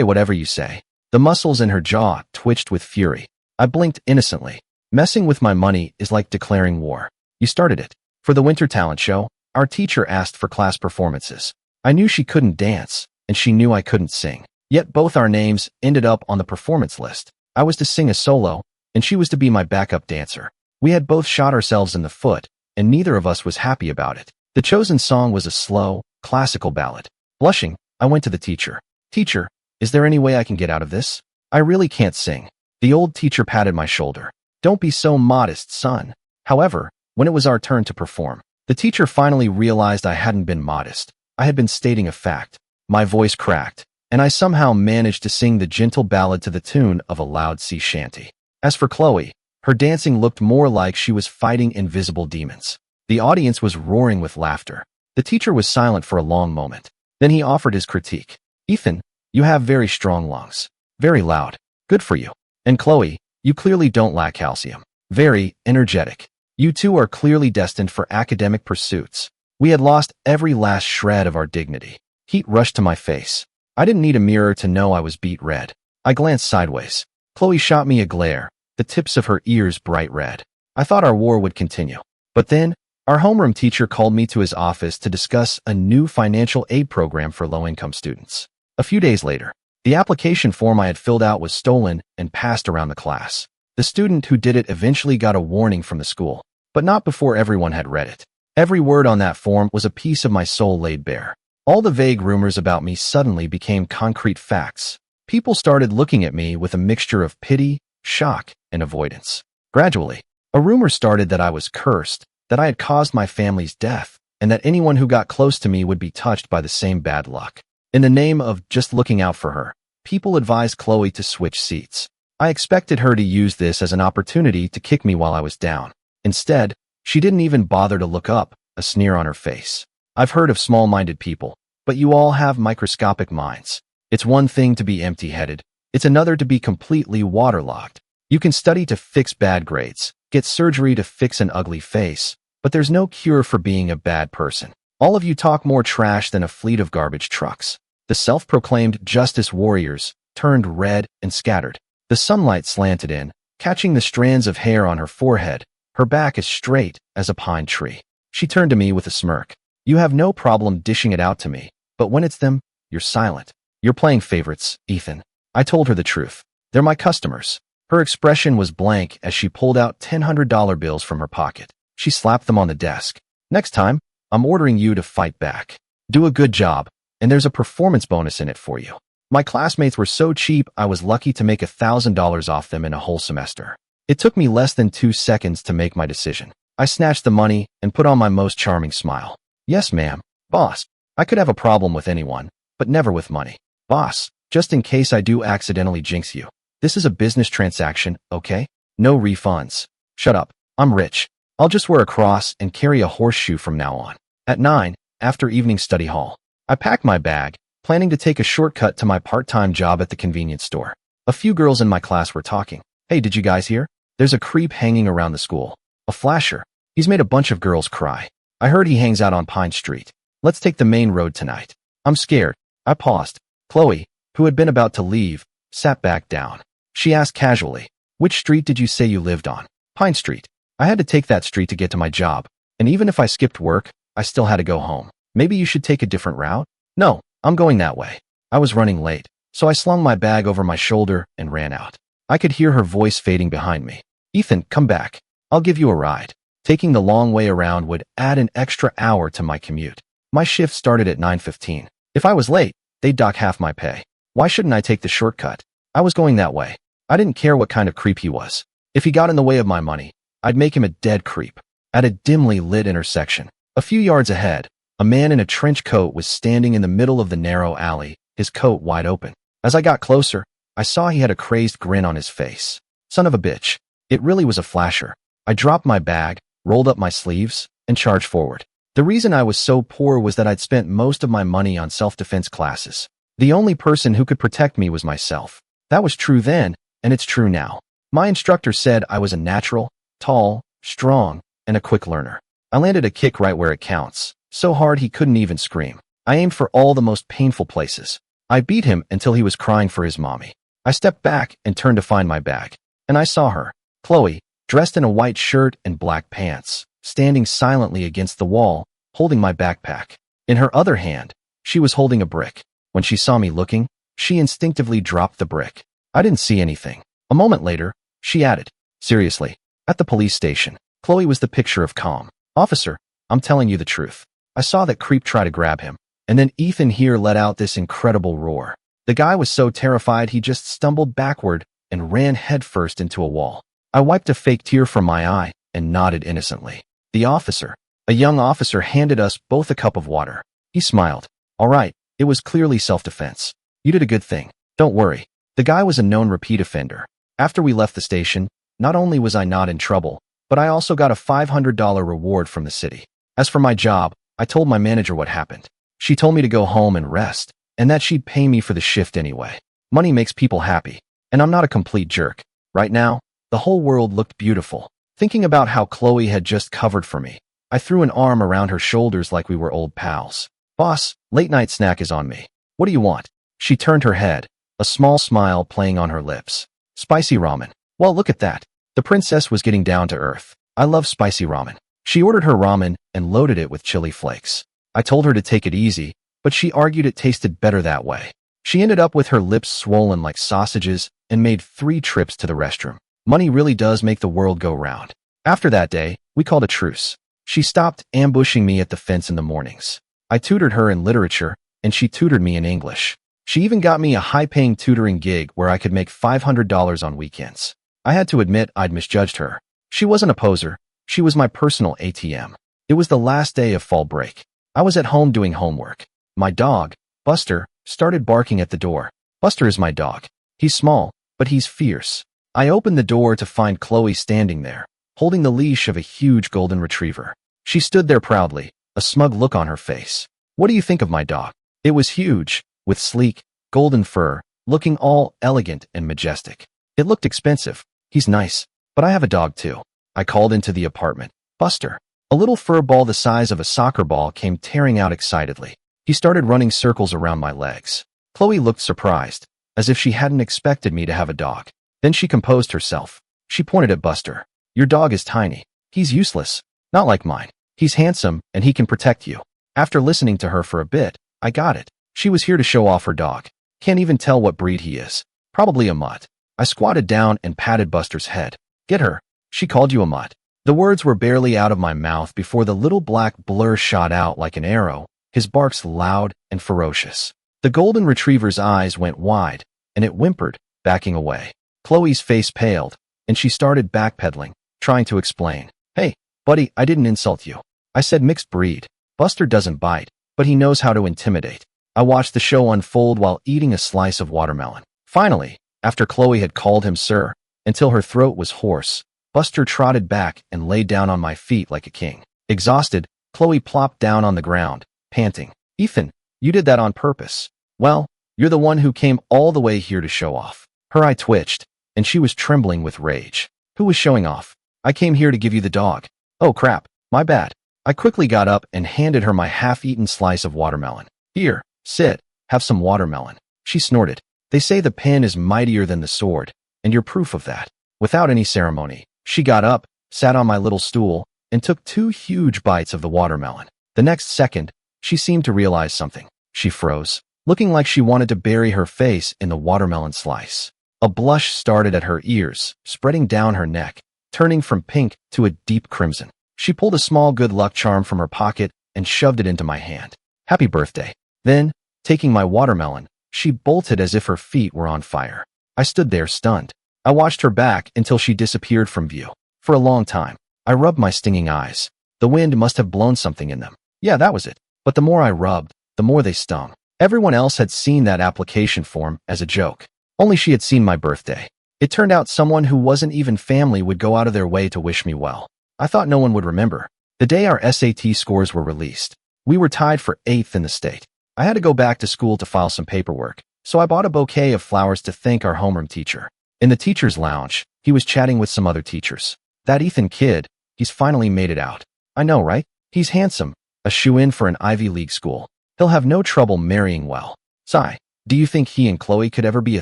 [SPEAKER 1] whatever you say." The muscles in her jaw twitched with fury. I blinked innocently. Messing with my money is like declaring war. "You started it." For the winter talent show, our teacher asked for class performances. I knew she couldn't dance, and she knew I couldn't sing. Yet both our names ended up on the performance list. I was to sing a solo, and she was to be my backup dancer. We had both shot ourselves in the foot, and neither of us was happy about it. The chosen song was a slow, classical ballad. Blushing, I went to the teacher. "Teacher, is there any way I can get out of this? I really can't sing." The old teacher patted my shoulder. "Don't be so modest, son." However, when it was our turn to perform, the teacher finally realized I hadn't been modest. I had been stating a fact. My voice cracked, and I somehow managed to sing the gentle ballad to the tune of a loud sea shanty. As for Chloe, her dancing looked more like she was fighting invisible demons. The audience was roaring with laughter. The teacher was silent for a long moment. Then he offered his critique. "Ethan, you have very strong lungs. Very loud. Good for you. And Chloe, you clearly don't lack calcium. Very energetic. You two are clearly destined for academic pursuits." We had lost every last shred of our dignity. Heat rushed to my face. I didn't need a mirror to know I was beet red. I glanced sideways. Chloe shot me a glare, the tips of her ears bright red. I thought our war would continue. But then, our homeroom teacher called me to his office to discuss a new financial aid program for low-income students. A few days later, the application form I had filled out was stolen and passed around the class. The student who did it eventually got a warning from the school, but not before everyone had read it. Every word on that form was a piece of my soul laid bare. All the vague rumors about me suddenly became concrete facts. People started looking at me with a mixture of pity, shock, and avoidance. Gradually, a rumor started that I was cursed, that I had caused my family's death, and that anyone who got close to me would be touched by the same bad luck. In the name of just looking out for her, people advised Chloe to switch seats. I expected her to use this as an opportunity to kick me while I was down. Instead, she didn't even bother to look up, a sneer on her face. I've heard of small-minded people, but you all have microscopic minds. It's one thing to be empty-headed. It's another to be completely waterlogged. You can study to fix bad grades, get surgery to fix an ugly face, but there's no cure for being a bad person. All of you talk more trash than a fleet of garbage trucks. The self-proclaimed justice warriors turned red and scattered. The sunlight slanted in, catching the strands of hair on her forehead, her back as straight as a pine tree. She turned to me with a smirk. You have no problem dishing it out to me, but when it's them, you're silent. You're playing favorites, Ethan. I told her the truth. They're my customers. Her expression was blank as she pulled out $100 bills from her pocket. She slapped them on the desk. Next time, I'm ordering you to fight back. Do a good job, and there's a performance bonus in it for you. My classmates were so cheap I was lucky to make $1,000 off them in a whole semester. It took me less than 2 seconds to make my decision. I snatched the money and put on my most charming smile. Yes, ma'am. Boss, I could have a problem with anyone, but never with money. Boss, just in case I do accidentally jinx you. This is a business transaction, okay? No refunds. Shut up. I'm rich. I'll just wear a cross and carry a horseshoe from now on. At 9, after evening study hall, I packed my bag, planning to take a shortcut to my part-time job at the convenience store. A few girls in my class were talking. Hey, did you guys hear? There's a creep hanging around the school. A flasher. He's made a bunch of girls cry. I heard he hangs out on Pine Street. Let's take the main road tonight. I'm scared. I paused. Chloe, who had been about to leave, sat back down. She asked casually, which street did you say you lived on? Pine Street. I had to take that street to get to my job, and even if I skipped work, I still had to go home. Maybe you should take a different route? No, I'm going that way. I was running late, so I slung my bag over my shoulder and ran out. I could hear her voice fading behind me. Ethan, come back. I'll give you a ride. Taking the long way around would add an extra hour to my commute. My shift started at 9:15. If I was late, they'd dock half my pay. Why shouldn't I take the shortcut? I was going that way. I didn't care what kind of creep he was. If he got in the way of my money, I'd make him a dead creep. At a dimly lit intersection, a few yards ahead, a man in a trench coat was standing in the middle of the narrow alley, his coat wide open. As I got closer, I saw he had a crazed grin on his face. Son of a bitch. It really was a flasher. I dropped my bag, rolled up my sleeves, and charged forward. The reason I was so poor was that I'd spent most of my money on self-defense classes. The only person who could protect me was myself. That was true then, and it's true now. My instructor said I was a natural, tall, strong, and a quick learner. I landed a kick right where it counts, so hard he couldn't even scream. I aimed for all the most painful places. I beat him until he was crying for his mommy. I stepped back and turned to find my bag, and I saw her, Chloe, dressed in a white shirt and black pants, standing silently against the wall, holding my backpack. In her other hand, she was holding a brick. When she saw me looking, she instinctively dropped the brick. I didn't see anything. A moment later, she added, seriously, at the police station, Chloe was the picture of calm. Officer, I'm telling you the truth. I saw that creep try to grab him, and then Ethan here let out this incredible roar. The guy was so terrified he just stumbled backward and ran headfirst into a wall. I wiped a fake tear from my eye and nodded innocently. The officer, a young officer, handed us both a cup of water. He smiled. All right, it was clearly self-defense. You did a good thing. Don't worry. The guy was a known repeat offender. After we left the station, not only was I not in trouble, but I also got a $500 reward from the city. As for my job, I told my manager what happened. She told me to go home and rest, and that she'd pay me for the shift anyway. Money makes people happy, and I'm not a complete jerk. Right now, the whole world looked beautiful. Thinking about how Chloe had just covered for me, I threw an arm around her shoulders like we were old pals. Boss, late night snack is on me. What do you want? She turned her head, a small smile playing on her lips. Spicy ramen. Well, look at that. The princess was getting down to earth. I love spicy ramen. She ordered her ramen and loaded it with chili flakes. I told her to take it easy, but she argued it tasted better that way. She ended up with her lips swollen like sausages and made 3 trips to the restroom. Money really does make the world go round. After that day, we called a truce. She stopped ambushing me at the fence in the mornings. I tutored her in literature, and she tutored me in English. She even got me a high-paying tutoring gig where I could make $500 on weekends. I had to admit I'd misjudged her. She wasn't a poser. She was my personal ATM. It was the last day of fall break. I was at home doing homework. My dog, Buster, started barking at the door. Buster is my dog. He's small, but he's fierce. I opened the door to find Chloe standing there, holding the leash of a huge golden retriever. She stood there proudly, a smug look on her face. What do you think of my dog? It was huge, with sleek, golden fur, looking all elegant and majestic. It looked expensive. He's nice, but I have a dog too. I called into the apartment. Buster. A little fur ball the size of a soccer ball came tearing out excitedly. He started running circles around my legs. Chloe looked surprised, as if she hadn't expected me to have a dog. Then she composed herself. She pointed at Buster. Your dog is tiny. He's useless. Not like mine. He's handsome, and he can protect you. After listening to her for a bit, I got it. She was here to show off her dog. Can't even tell what breed he is. Probably a mutt. I squatted down and patted Buster's head. Get her. She called you a mutt. The words were barely out of my mouth before the little black blur shot out like an arrow, his barks loud and ferocious. The golden retriever's eyes went wide, and it whimpered, backing away. Chloe's face paled, and she started backpedaling, trying to explain. Hey, buddy, I didn't insult you. I said mixed breed. Buster doesn't bite, but he knows how to intimidate. I watched the show unfold while eating a slice of watermelon. Finally, after Chloe had called him sir, until her throat was hoarse, Buster trotted back and lay down on my feet like a king. Exhausted, Chloe plopped down on the ground, panting. Ethan, you did that on purpose. Well, you're the one who came all the way here to show off. Her eye twitched, and she was trembling with rage. Who was showing off? I came here to give you the dog. Oh crap, my bad. I quickly got up and handed her my half-eaten slice of watermelon. Here, sit, have some watermelon. She snorted. They say the pen is mightier than the sword, and you're proof of that. Without any ceremony, she got up, sat on my little stool, and took 2 huge bites of the watermelon. The next second, she seemed to realize something. She froze, looking like she wanted to bury her face in the watermelon slice. A blush started at her ears, spreading down her neck, turning from pink to a deep crimson. She pulled a small good luck charm from her pocket and shoved it into my hand. Happy birthday. Then, taking my watermelon, she bolted as if her feet were on fire. I stood there stunned. I watched her back until she disappeared from view. For a long time, I rubbed my stinging eyes. The wind must have blown something in them. Yeah, that was it. But the more I rubbed, the more they stung. Everyone else had seen that application form as a joke. Only she had seen my birthday. It turned out someone who wasn't even family would go out of their way to wish me well. I thought no one would remember. The day our SAT scores were released, we were tied for 8th in the state. I had to go back to school to file some paperwork, so I bought a bouquet of flowers to thank our homeroom teacher. In the teacher's lounge, he was chatting with some other teachers. That Ethan kid, he's finally made it out. I know, right? He's handsome, a shoo-in for an Ivy League school. He'll have no trouble marrying well. Sigh, do you think he and Chloe could ever be a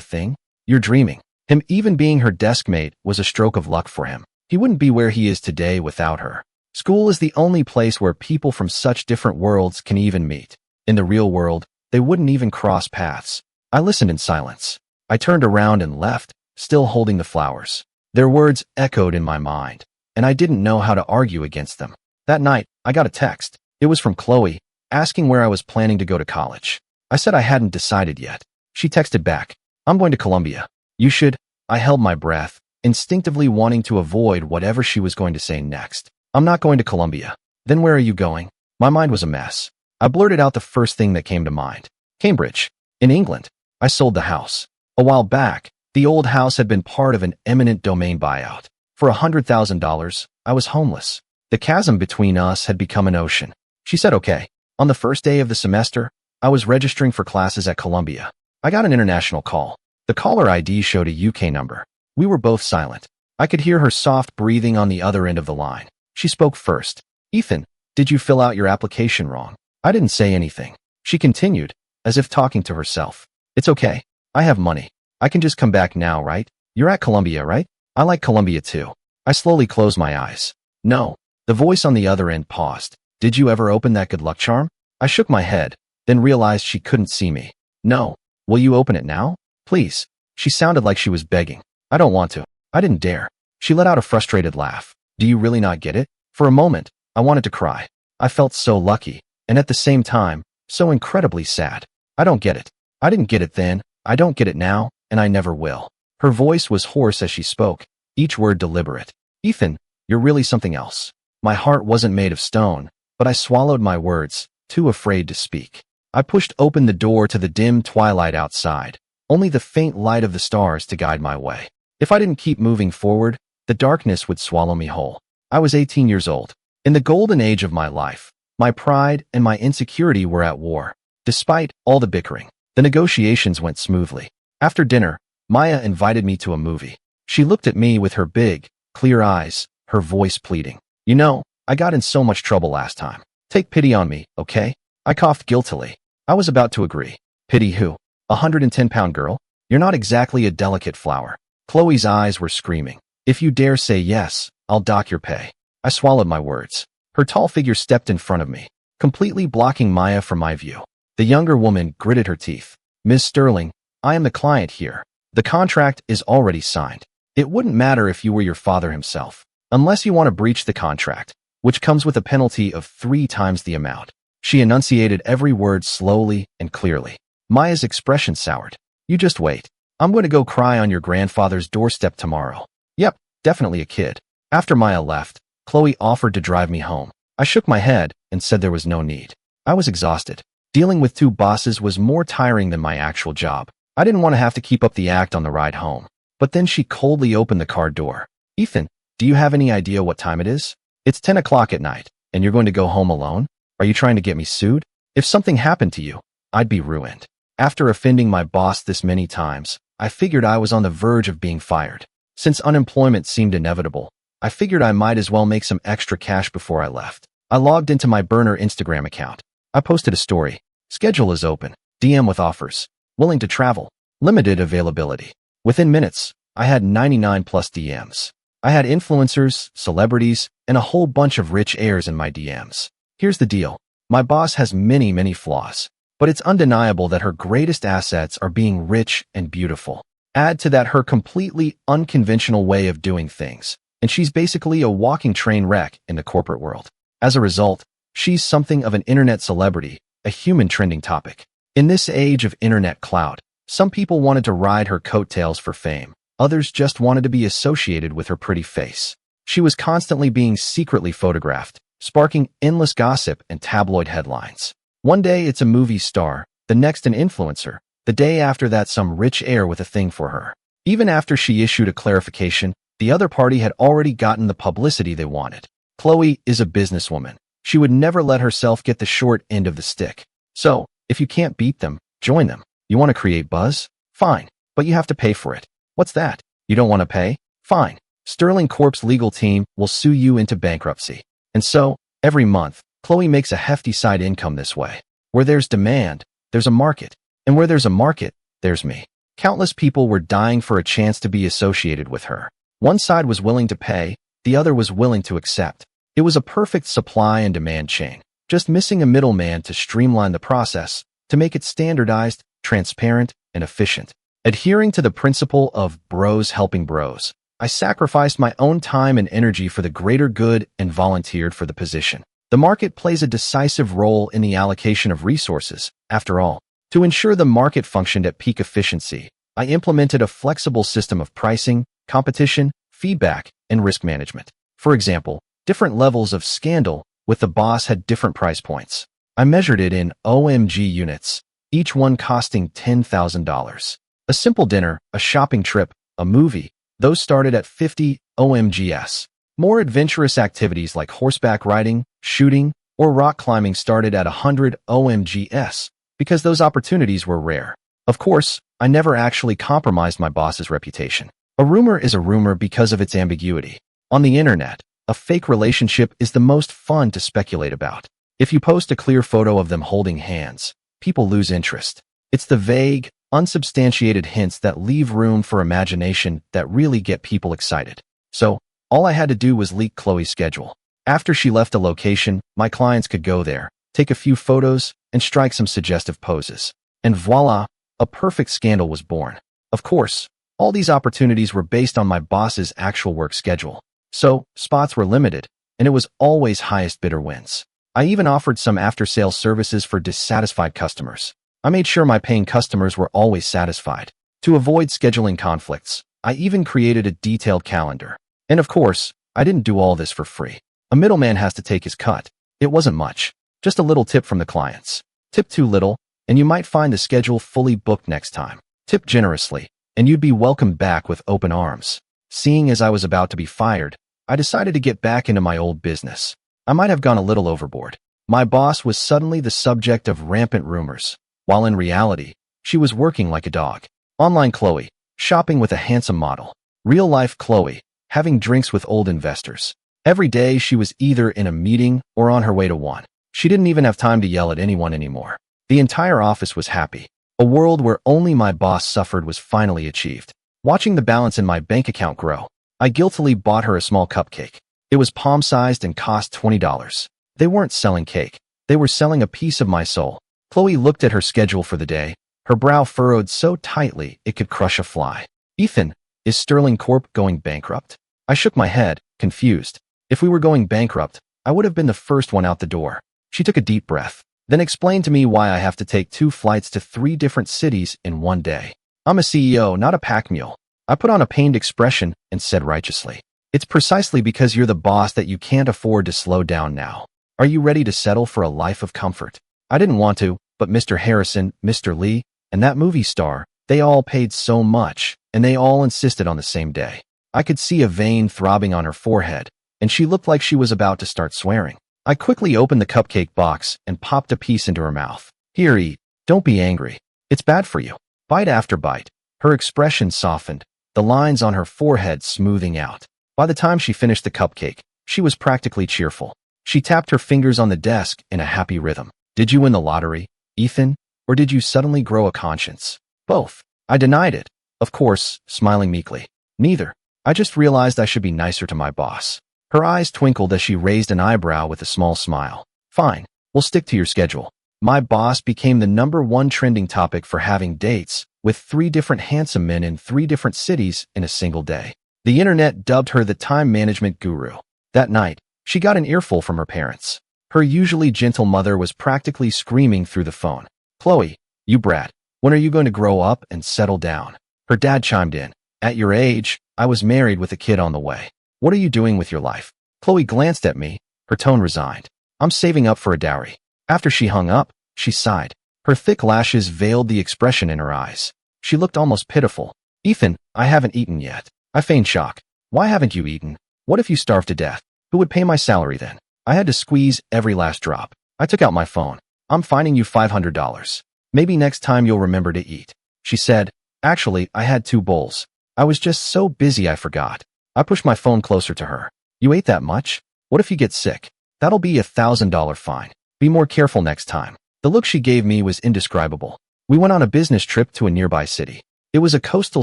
[SPEAKER 1] thing? You're dreaming. Him even being her deskmate was a stroke of luck for him. He wouldn't be where he is today without her. School is the only place where people from such different worlds can even meet. In the real world, they wouldn't even cross paths. I listened in silence. I turned around and left, still holding the flowers. Their words echoed in my mind, and I didn't know how to argue against them. That night, I got a text. It was from Chloe, asking where I was planning to go to college. I said I hadn't decided yet. She texted back, I'm going to Columbia. You should. I held my breath, instinctively wanting to avoid whatever she was going to say next. I'm not going to Columbia. Then where are you going? My mind was a mess. I blurted out the first thing that came to mind. Cambridge. In England. I sold the house. A while back, the old house had been part of an eminent domain buyout. For $100,000, I was homeless. The chasm between us had become an ocean. She said okay. On the first day of the semester, I was registering for classes at Columbia. I got an international call. The caller ID showed a UK number. We were both silent. I could hear her soft breathing on the other end of the line. She spoke first. Ethan, did you fill out your application wrong? I didn't say anything. She continued, as if talking to herself. It's okay. I have money. I can just come back now, right? You're at Columbia, right? I like Columbia too. I slowly closed my eyes. No. The voice on the other end paused. Did you ever open that good luck charm? I shook my head, then realized she couldn't see me. No. Will you open it now? Please. She sounded like she was begging. I don't want to. I didn't dare. She let out a frustrated laugh. Do you really not get it? For a moment, I wanted to cry. I felt so lucky, and at the same time, so incredibly sad. I don't get it. I didn't get it then, I don't get it now, and I never will. Her voice was hoarse as she spoke, each word deliberate. Ethan, you're really something else. My heart wasn't made of stone, but I swallowed my words, too afraid to speak. I pushed open the door to the dim twilight outside, only the faint light of the stars to guide my way. If I didn't keep moving forward, the darkness would swallow me whole. I was 18 years old. In the golden age of my life, my pride and my insecurity were at war. Despite all the bickering, the negotiations went smoothly. After dinner, Maya invited me to a movie. She looked at me with her big, clear eyes, her voice pleading. You know, I got in so much trouble last time. Take pity on me, okay? I coughed guiltily. I was about to agree. Pity who? 110-pound girl? You're not exactly a delicate flower. Chloe's eyes were screaming. If you dare say yes, I'll dock your pay. I swallowed my words. Her tall figure stepped in front of me, completely blocking Maya from my view. The younger woman gritted her teeth. Ms. Sterling, I am the client here. The contract is already signed. It wouldn't matter if you were your father himself, unless you want to breach the contract, which comes with a penalty of 3 times the amount. She enunciated every word slowly and clearly. Maya's expression soured. You just wait. I'm going to go cry on your grandfather's doorstep tomorrow. Yep, definitely a kid. After Maya left, Chloe offered to drive me home. I shook my head and said there was no need. I was exhausted. Dealing with 2 bosses was more tiring than my actual job. I didn't want to have to keep up the act on the ride home. But then she coldly opened the car door. Ethan, do you have any idea what time it is? It's 10 o'clock at night, and you're going to go home alone? Are you trying to get me sued? If something happened to you, I'd be ruined. After offending my boss this many times, I figured I was on the verge of being fired. Since unemployment seemed inevitable, I figured I might as well make some extra cash before I left. I logged into my burner Instagram account. I posted a story. Schedule is open. DM with offers. Willing to travel. Limited availability. Within minutes, I had 99 plus DMs. I had influencers, celebrities, and a whole bunch of rich heirs in my DMs. Here's the deal. My boss has many flaws, but it's undeniable that her greatest assets are being rich and beautiful. Add to that her completely unconventional way of doing things, and she's basically a walking train wreck in the corporate world. As a result, she's something of an internet celebrity, a human trending topic. In this age of internet clout, some people wanted to ride her coattails for fame. Others just wanted to be associated with her pretty face. She was constantly being secretly photographed, sparking endless gossip and tabloid headlines. One day it's a movie star, the next an influencer, the day after that some rich heir with a thing for her. Even after she issued a clarification, the other party had already gotten the publicity they wanted. Chloe is a businesswoman. She would never let herself get the short end of the stick. So, if you can't beat them, join them. You want to create buzz? Fine, but you have to pay for it. What's that? You don't want to pay? Fine. Sterling Corp's legal team will sue you into bankruptcy. And so, every month, Chloe makes a hefty side income this way. Where there's demand, there's a market. And where there's a market, there's me. Countless people were dying for a chance to be associated with her. One side was willing to pay, the other was willing to accept. It was a perfect supply and demand chain, just missing a middleman to streamline the process, to make it standardized, transparent, and efficient. Adhering to the principle of bros helping bros, I sacrificed my own time and energy for the greater good and volunteered for the position. The market plays a decisive role in the allocation of resources, after all. To ensure the market functioned at peak efficiency, I implemented a flexible system of pricing, competition, feedback, and risk management. For example, different levels of scandal with the boss had different price points. I measured it in OMG units, each one costing $10,000. A simple dinner, a shopping trip, a movie, those started at 50 OMGs. More adventurous activities like horseback riding, shooting, or rock climbing started at 100 OMGs, because those opportunities were rare. Of course, I never actually compromised my boss's reputation. A rumor is a rumor because of its ambiguity. On the internet, a fake relationship is the most fun to speculate about. If you post a clear photo of them holding hands, people lose interest. It's the vague, unsubstantiated hints that leave room for imagination that really get people excited. So, all I had to do was leak Chloe's schedule. After she left a location, my clients could go there, take a few photos, and strike some suggestive poses. And voila, a perfect scandal was born. Of course, all these opportunities were based on my boss's actual work schedule. So, spots were limited, and it was always highest bidder wins. I even offered some after-sales services for dissatisfied customers. I made sure my paying customers were always satisfied. To avoid scheduling conflicts, I even created a detailed calendar. And of course, I didn't do all this for free. A middleman has to take his cut. It wasn't much, just a little tip from the clients. Tip too little, and you might find the schedule fully booked next time. Tip generously, and you'd be welcomed back with open arms. Seeing as I was about to be fired, I decided to get back into my old business. I might have gone a little overboard. My boss was suddenly the subject of rampant rumors, while in reality, she was working like a dog. Online Chloe, shopping with a handsome model. Real-life Chloe, having drinks with old investors. Every day she was either in a meeting or on her way to one. She didn't even have time to yell at anyone anymore. The entire office was happy. A world where only my boss suffered was finally achieved. Watching the balance in my bank account grow, I guiltily bought her a small cupcake. It was palm-sized and cost $20. They weren't selling cake. They were selling a piece of my soul. Chloe looked at her schedule for the day, her brow furrowed so tightly it could crush a fly. Ethan, is Sterling Corp going bankrupt? I shook my head, confused. If we were going bankrupt, I would have been the first one out the door. She took a deep breath, then explained to me why I have to take 2 flights to 3 different cities in one day. I'm a CEO, not a pack mule. I put on a pained expression and said righteously, it's precisely because you're the boss that you can't afford to slow down now. Are you ready to settle for a life of comfort? I didn't want to, but Mr. Harrison, Mr. Lee, and that movie star, they all paid so much, and they all insisted on the same day. I could see a vein throbbing on her forehead, and she looked like she was about to start swearing. I quickly opened the cupcake box and popped a piece into her mouth. Here, eat. Don't be angry. It's bad for you. Bite after bite. Her expression softened, the lines on her forehead smoothing out. By the time she finished the cupcake, she was practically cheerful. She tapped her fingers on the desk in a happy rhythm. Did you win the lottery, Ethan? Or did you suddenly grow a conscience? Both. I denied it, of course, smiling meekly. Neither. I just realized I should be nicer to my boss. Her eyes twinkled as she raised an eyebrow with a small smile. Fine, we'll stick to your schedule. My boss became the #1 trending topic for having dates with 3 different handsome men in 3 different cities in a single day. The internet dubbed her the time management guru. That night, she got an earful from her parents. Her usually gentle mother was practically screaming through the phone. Chloe, you brat, when are you going to grow up and settle down? Her dad chimed in. At your age, I was married with a kid on the way. What are you doing with your life? Chloe glanced at me, her tone resigned. I'm saving up for a dowry. After she hung up, she sighed. Her thick lashes veiled the expression in her eyes. She looked almost pitiful. Ethan, I haven't eaten yet. I feigned shock. Why haven't you eaten? What if you starved to death? Who would pay my salary then? I had to squeeze every last drop. I took out my phone. I'm fining you $500. Maybe next time you'll remember to eat. She said, actually, I had 2 bowls. I was just so busy I forgot. I pushed my phone closer to her. You ate that much? What if you get sick? That'll be a $1,000 fine. Be more careful next time. The look she gave me was indescribable. We went on a business trip to a nearby city. It was a coastal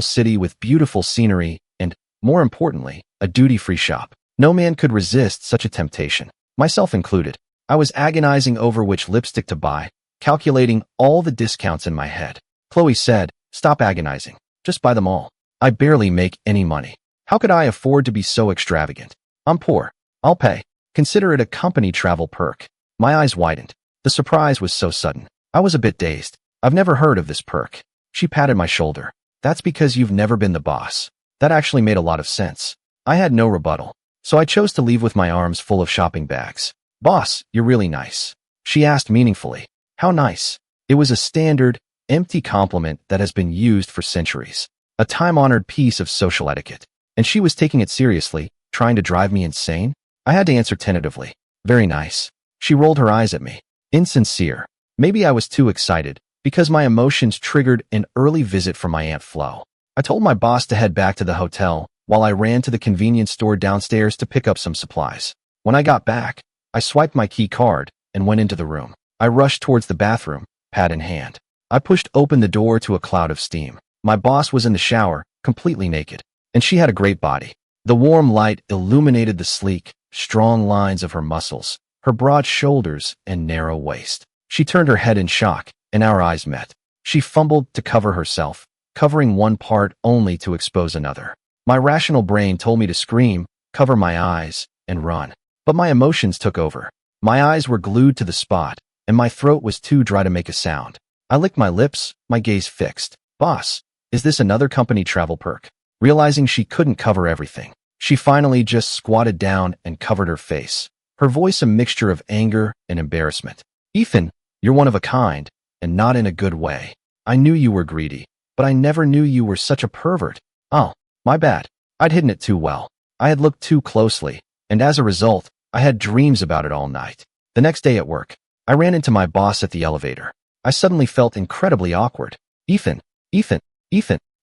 [SPEAKER 1] city with beautiful scenery and, more importantly, a duty-free shop. No man could resist such a temptation, myself included. I was agonizing over which lipstick to buy, calculating all the discounts in my head. Chloe said, stop agonizing. Just buy them all. I barely make any money. How could I afford to be so extravagant? I'm poor. I'll pay. Consider it a company travel perk. My eyes widened. The surprise was so sudden. I was a bit dazed. I've never heard of this perk. She patted my shoulder. That's because you've never been the boss. That actually made a lot of sense. I had no rebuttal, so I chose to leave with my arms full of shopping bags. Boss, you're really nice. She asked meaningfully. How nice? It was a standard, empty compliment that has been used for centuries. A time-honored piece of social etiquette. And she was taking it seriously, trying to drive me insane? I had to answer tentatively. Very nice. She rolled her eyes at me. Insincere. Maybe I was too excited, because my emotions triggered an early visit from my Aunt Flo. I told my boss to head back to the hotel, while I ran to the convenience store downstairs to pick up some supplies. When I got back, I swiped my key card and went into the room. I rushed towards the bathroom, pad in hand. I pushed open the door to a cloud of steam. My boss was in the shower, completely naked, and she had a great body. The warm light illuminated the sleek, strong lines of her muscles, her broad shoulders and narrow waist. She turned her head in shock, and our eyes met. She fumbled to cover herself, covering one part only to expose another. My rational brain told me to scream, cover my eyes, and run. But my emotions took over. My eyes were glued to the spot, and my throat was too dry to make a sound. I licked my lips, my gaze fixed. Boss, is this another company travel perk? Realizing she couldn't cover everything, she finally just squatted down and covered her face, her voice a mixture of anger and embarrassment. Ethan, you're one of a kind, and not in a good way. I knew you were greedy, but I never knew you were such a pervert. Oh, my bad. I'd hidden it too well. I had looked too closely, and as a result, I had dreams about it all night. The next day at work, I ran into my boss at the elevator. I suddenly felt incredibly awkward. Ethan,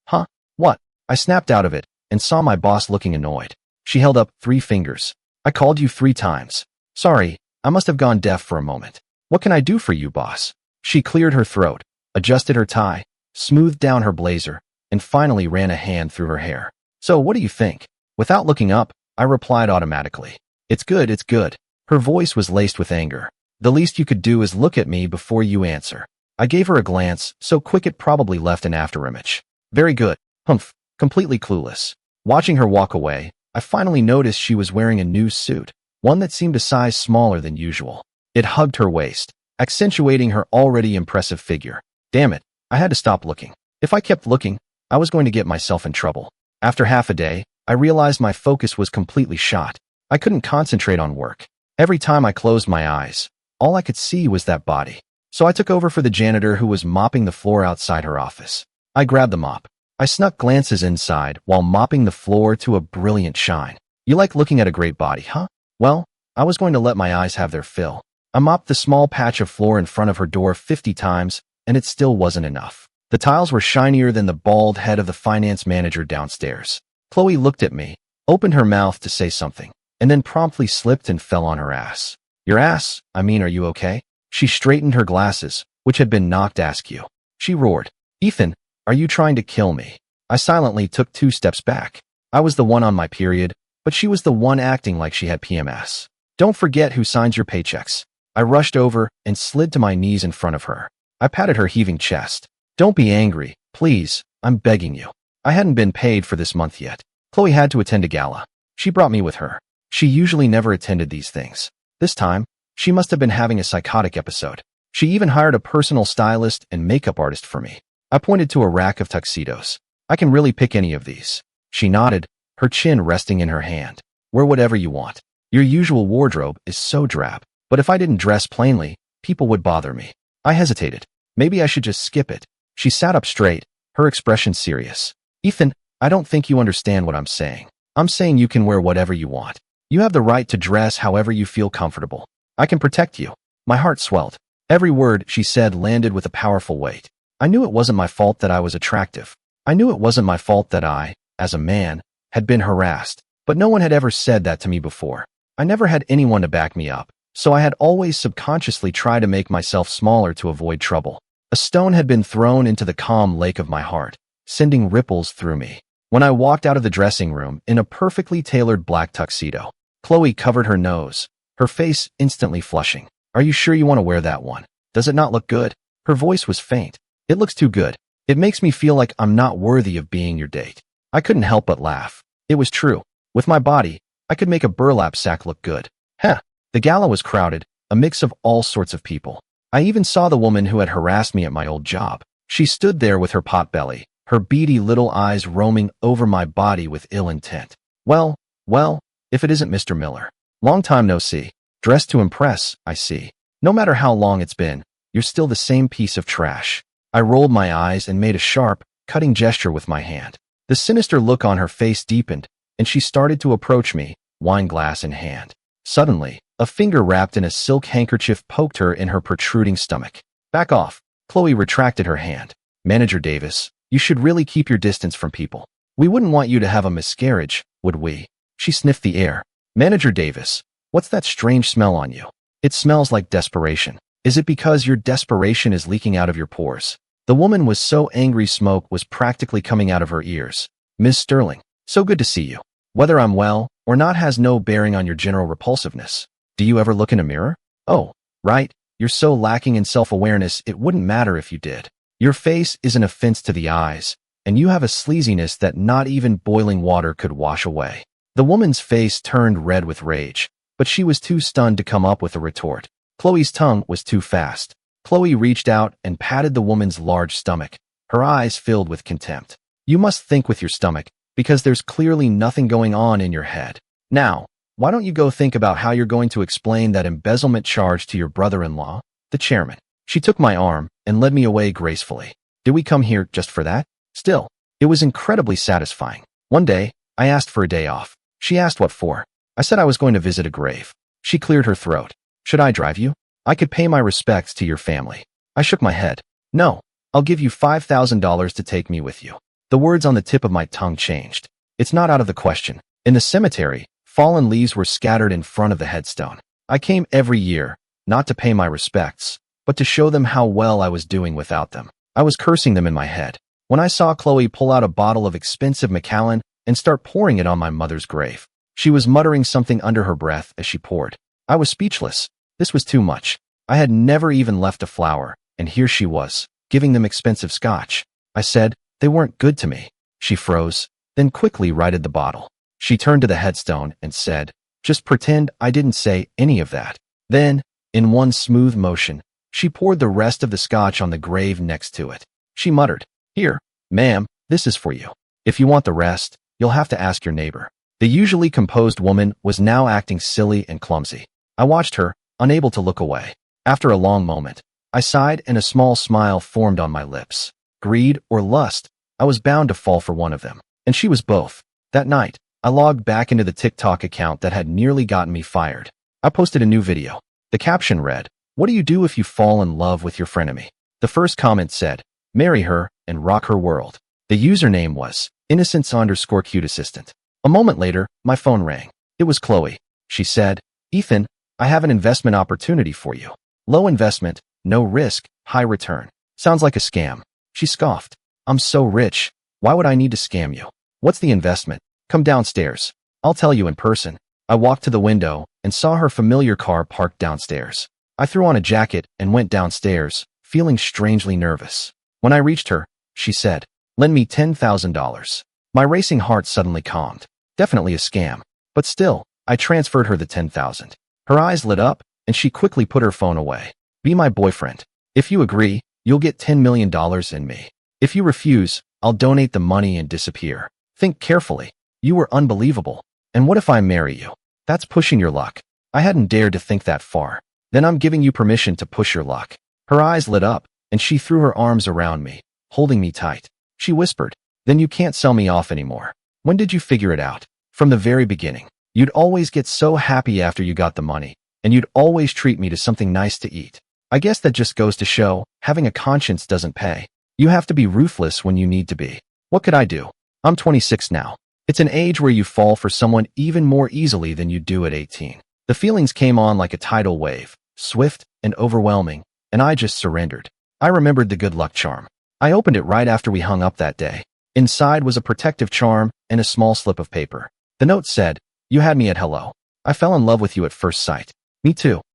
[SPEAKER 1] huh? What? I snapped out of it and saw my boss looking annoyed. She held up 3 fingers. I called you 3 times. Sorry, I must have gone deaf for a moment. What can I do for you, boss? She cleared her throat, adjusted her tie, smoothed down her blazer, and finally ran a hand through her hair. So what do you think? Without looking up, I replied automatically. It's good, it's good. Her voice was laced with anger. The least you could do is look at me before you answer. I gave her a glance, so quick it probably left an afterimage. Very good. Humph. Completely clueless. Watching her walk away, I finally noticed she was wearing a new suit, one that seemed a size smaller than usual. It hugged her waist, accentuating her already impressive figure. Damn it, I had to stop looking. If I kept looking, I was going to get myself in trouble. After half a day, I realized my focus was completely shot. I couldn't concentrate on work. Every time I closed my eyes, all I could see was that body. So I took over for the janitor who was mopping the floor outside her office. I grabbed the mop. I snuck glances inside while mopping the floor to a brilliant shine. You like looking at a great body, huh? Well, I was going to let my eyes have their fill. I mopped the small patch of floor in front of her door 50 times, and it still wasn't enough. The tiles were shinier than the bald head of the finance manager downstairs. Chloe looked at me, opened her mouth to say something, and then promptly slipped and fell on her ass. Your ass? I mean, are you okay? She straightened her glasses, which had been knocked askew. She roared, Ethan, are you trying to kill me? I silently took 2 steps back. I was the one on my period, but she was the one acting like she had PMS. Don't forget who signs your paychecks. I rushed over and slid to my knees in front of her. I patted her heaving chest. Don't be angry, please, I'm begging you. I hadn't been paid for this month yet. Chloe had to attend a gala. She brought me with her. She usually never attended these things. This time, she must have been having a psychotic episode. She even hired a personal stylist and makeup artist for me. I pointed to a rack of tuxedos. I can really pick any of these. She nodded, her chin resting in her hand. Wear whatever you want. Your usual wardrobe is so drab. But if I didn't dress plainly, people would bother me. I hesitated. Maybe I should just skip it. She sat up straight, her expression serious. Ethan, I don't think you understand what I'm saying. I'm saying you can wear whatever you want. You have the right to dress however you feel comfortable. I can protect you. My heart swelled. Every word she said landed with a powerful weight. I knew it wasn't my fault that I was attractive. I knew it wasn't my fault that I, as a man, had been harassed. But no one had ever said that to me before. I never had anyone to back me up, so I had always subconsciously tried to make myself smaller to avoid trouble. A stone had been thrown into the calm lake of my heart, sending ripples through me. When I walked out of the dressing room in a perfectly tailored black tuxedo, Chloe covered her nose, her face instantly flushing. Are you sure you want to wear that one? Does it not look good? Her voice was faint. It looks too good. It makes me feel like I'm not worthy of being your date. I couldn't help but laugh. It was true. With my body, I could make a burlap sack look good. Heh. The gala was crowded, a mix of all sorts of people. I even saw the woman who had harassed me at my old job. She stood there with her potbelly, her beady little eyes roaming over my body with ill intent. Well, if it isn't Mr. Miller. Long time no see. Dressed to impress, I see. No matter how long it's been, you're still the same piece of trash. I rolled my eyes and made a sharp, cutting gesture with my hand. The sinister look on her face deepened, and she started to approach me, wine glass in hand. Suddenly, a finger wrapped in a silk handkerchief poked her in her protruding stomach. Back off. Chloe retracted her hand. Manager Davis, you should really keep your distance from people. We wouldn't want you to have a miscarriage, would we? She sniffed the air. Manager Davis, what's that strange smell on you? It smells like desperation. Is it because your desperation is leaking out of your pores? The woman was so angry smoke was practically coming out of her ears. Miss Sterling, so good to see you. Whether I'm well or not has no bearing on your general repulsiveness. Do you ever look in a mirror? Oh, right, you're so lacking in self-awareness it wouldn't matter if you did. Your face is an offense to the eyes, and you have a sleaziness that not even boiling water could wash away. The woman's face turned red with rage, but she was too stunned to come up with a retort. Chloe's tongue was too fast. Chloe reached out and patted the woman's large stomach. Her eyes filled with contempt. You must think with your stomach, because there's clearly nothing going on in your head. Now, why don't you go think about how you're going to explain that embezzlement charge to your brother-in-law, the chairman? She took my arm and led me away gracefully. Did we come here just for that? Still, it was incredibly satisfying. One day, I asked for a day off. She asked what for. I said I was going to visit a grave. She cleared her throat. Should I drive you? I could pay my respects to your family. I shook my head. No, I'll give you $5,000 to take me with you. The words on the tip of my tongue changed. It's not out of the question. In the cemetery, fallen leaves were scattered in front of the headstone. I came every year, not to pay my respects, but to show them how well I was doing without them. I was cursing them in my head when I saw Chloe pull out a bottle of expensive Macallan and start pouring it on my mother's grave. She was muttering something under her breath as she poured. I was speechless. This was too much. I had never even left a flower, and here she was, giving them expensive scotch. I said, they weren't good to me. She froze, then quickly righted the bottle. She turned to the headstone and said, just pretend I didn't say any of that. Then, in one smooth motion, she poured the rest of the scotch on the grave next to it. She muttered, here, ma'am, this is for you. If you want the rest, you'll have to ask your neighbor. The usually composed woman was now acting silly and clumsy. I watched her, unable to look away. After a long moment, I sighed and a small smile formed on my lips. Greed or lust, I was bound to fall for one of them. And she was both. That night, I logged back into the TikTok account that had nearly gotten me fired. I posted a new video. The caption read, what do you do if you fall in love with your frenemy? The first comment said, marry her and rock her world. The username was innocence_cute assistant. A moment later, my phone rang. It was Chloe. She said, Ethan, I have an investment opportunity for you. Low investment, no risk, high return. Sounds like a scam. She scoffed. I'm so rich. Why would I need to scam you? What's the investment? Come downstairs. I'll tell you in person. I walked to the window and saw her familiar car parked downstairs. I threw on a jacket and went downstairs, feeling strangely nervous. When I reached her, she said, lend me $10,000. My racing heart suddenly calmed. Definitely a scam. But still, I transferred her the $10,000. Her eyes lit up, and she quickly put her phone away. Be my boyfriend. If you agree, you'll get $10 million in me. If you refuse, I'll donate the money and disappear. Think carefully. You were unbelievable. And what if I marry you? That's pushing your luck. I hadn't dared to think that far. Then I'm giving you permission to push your luck. Her eyes lit up, and she threw her arms around me, holding me tight. She whispered, then you can't sell me off anymore. When did you figure it out? From the very beginning. You'd always get so happy after you got the money, and you'd always treat me to something nice to eat. I guess that just goes to show, having a conscience doesn't pay. You have to be ruthless when you need to be. What could I do? I'm 26 now. It's an age where you fall for someone even more easily than you do at 18. The feelings came on like a tidal wave, swift and overwhelming, and I just surrendered. I remembered the good luck charm. I opened it right after we hung up that day. Inside was a protective charm and a small slip of paper. The note said, you had me at hello. I fell in love with you at first sight. Me too.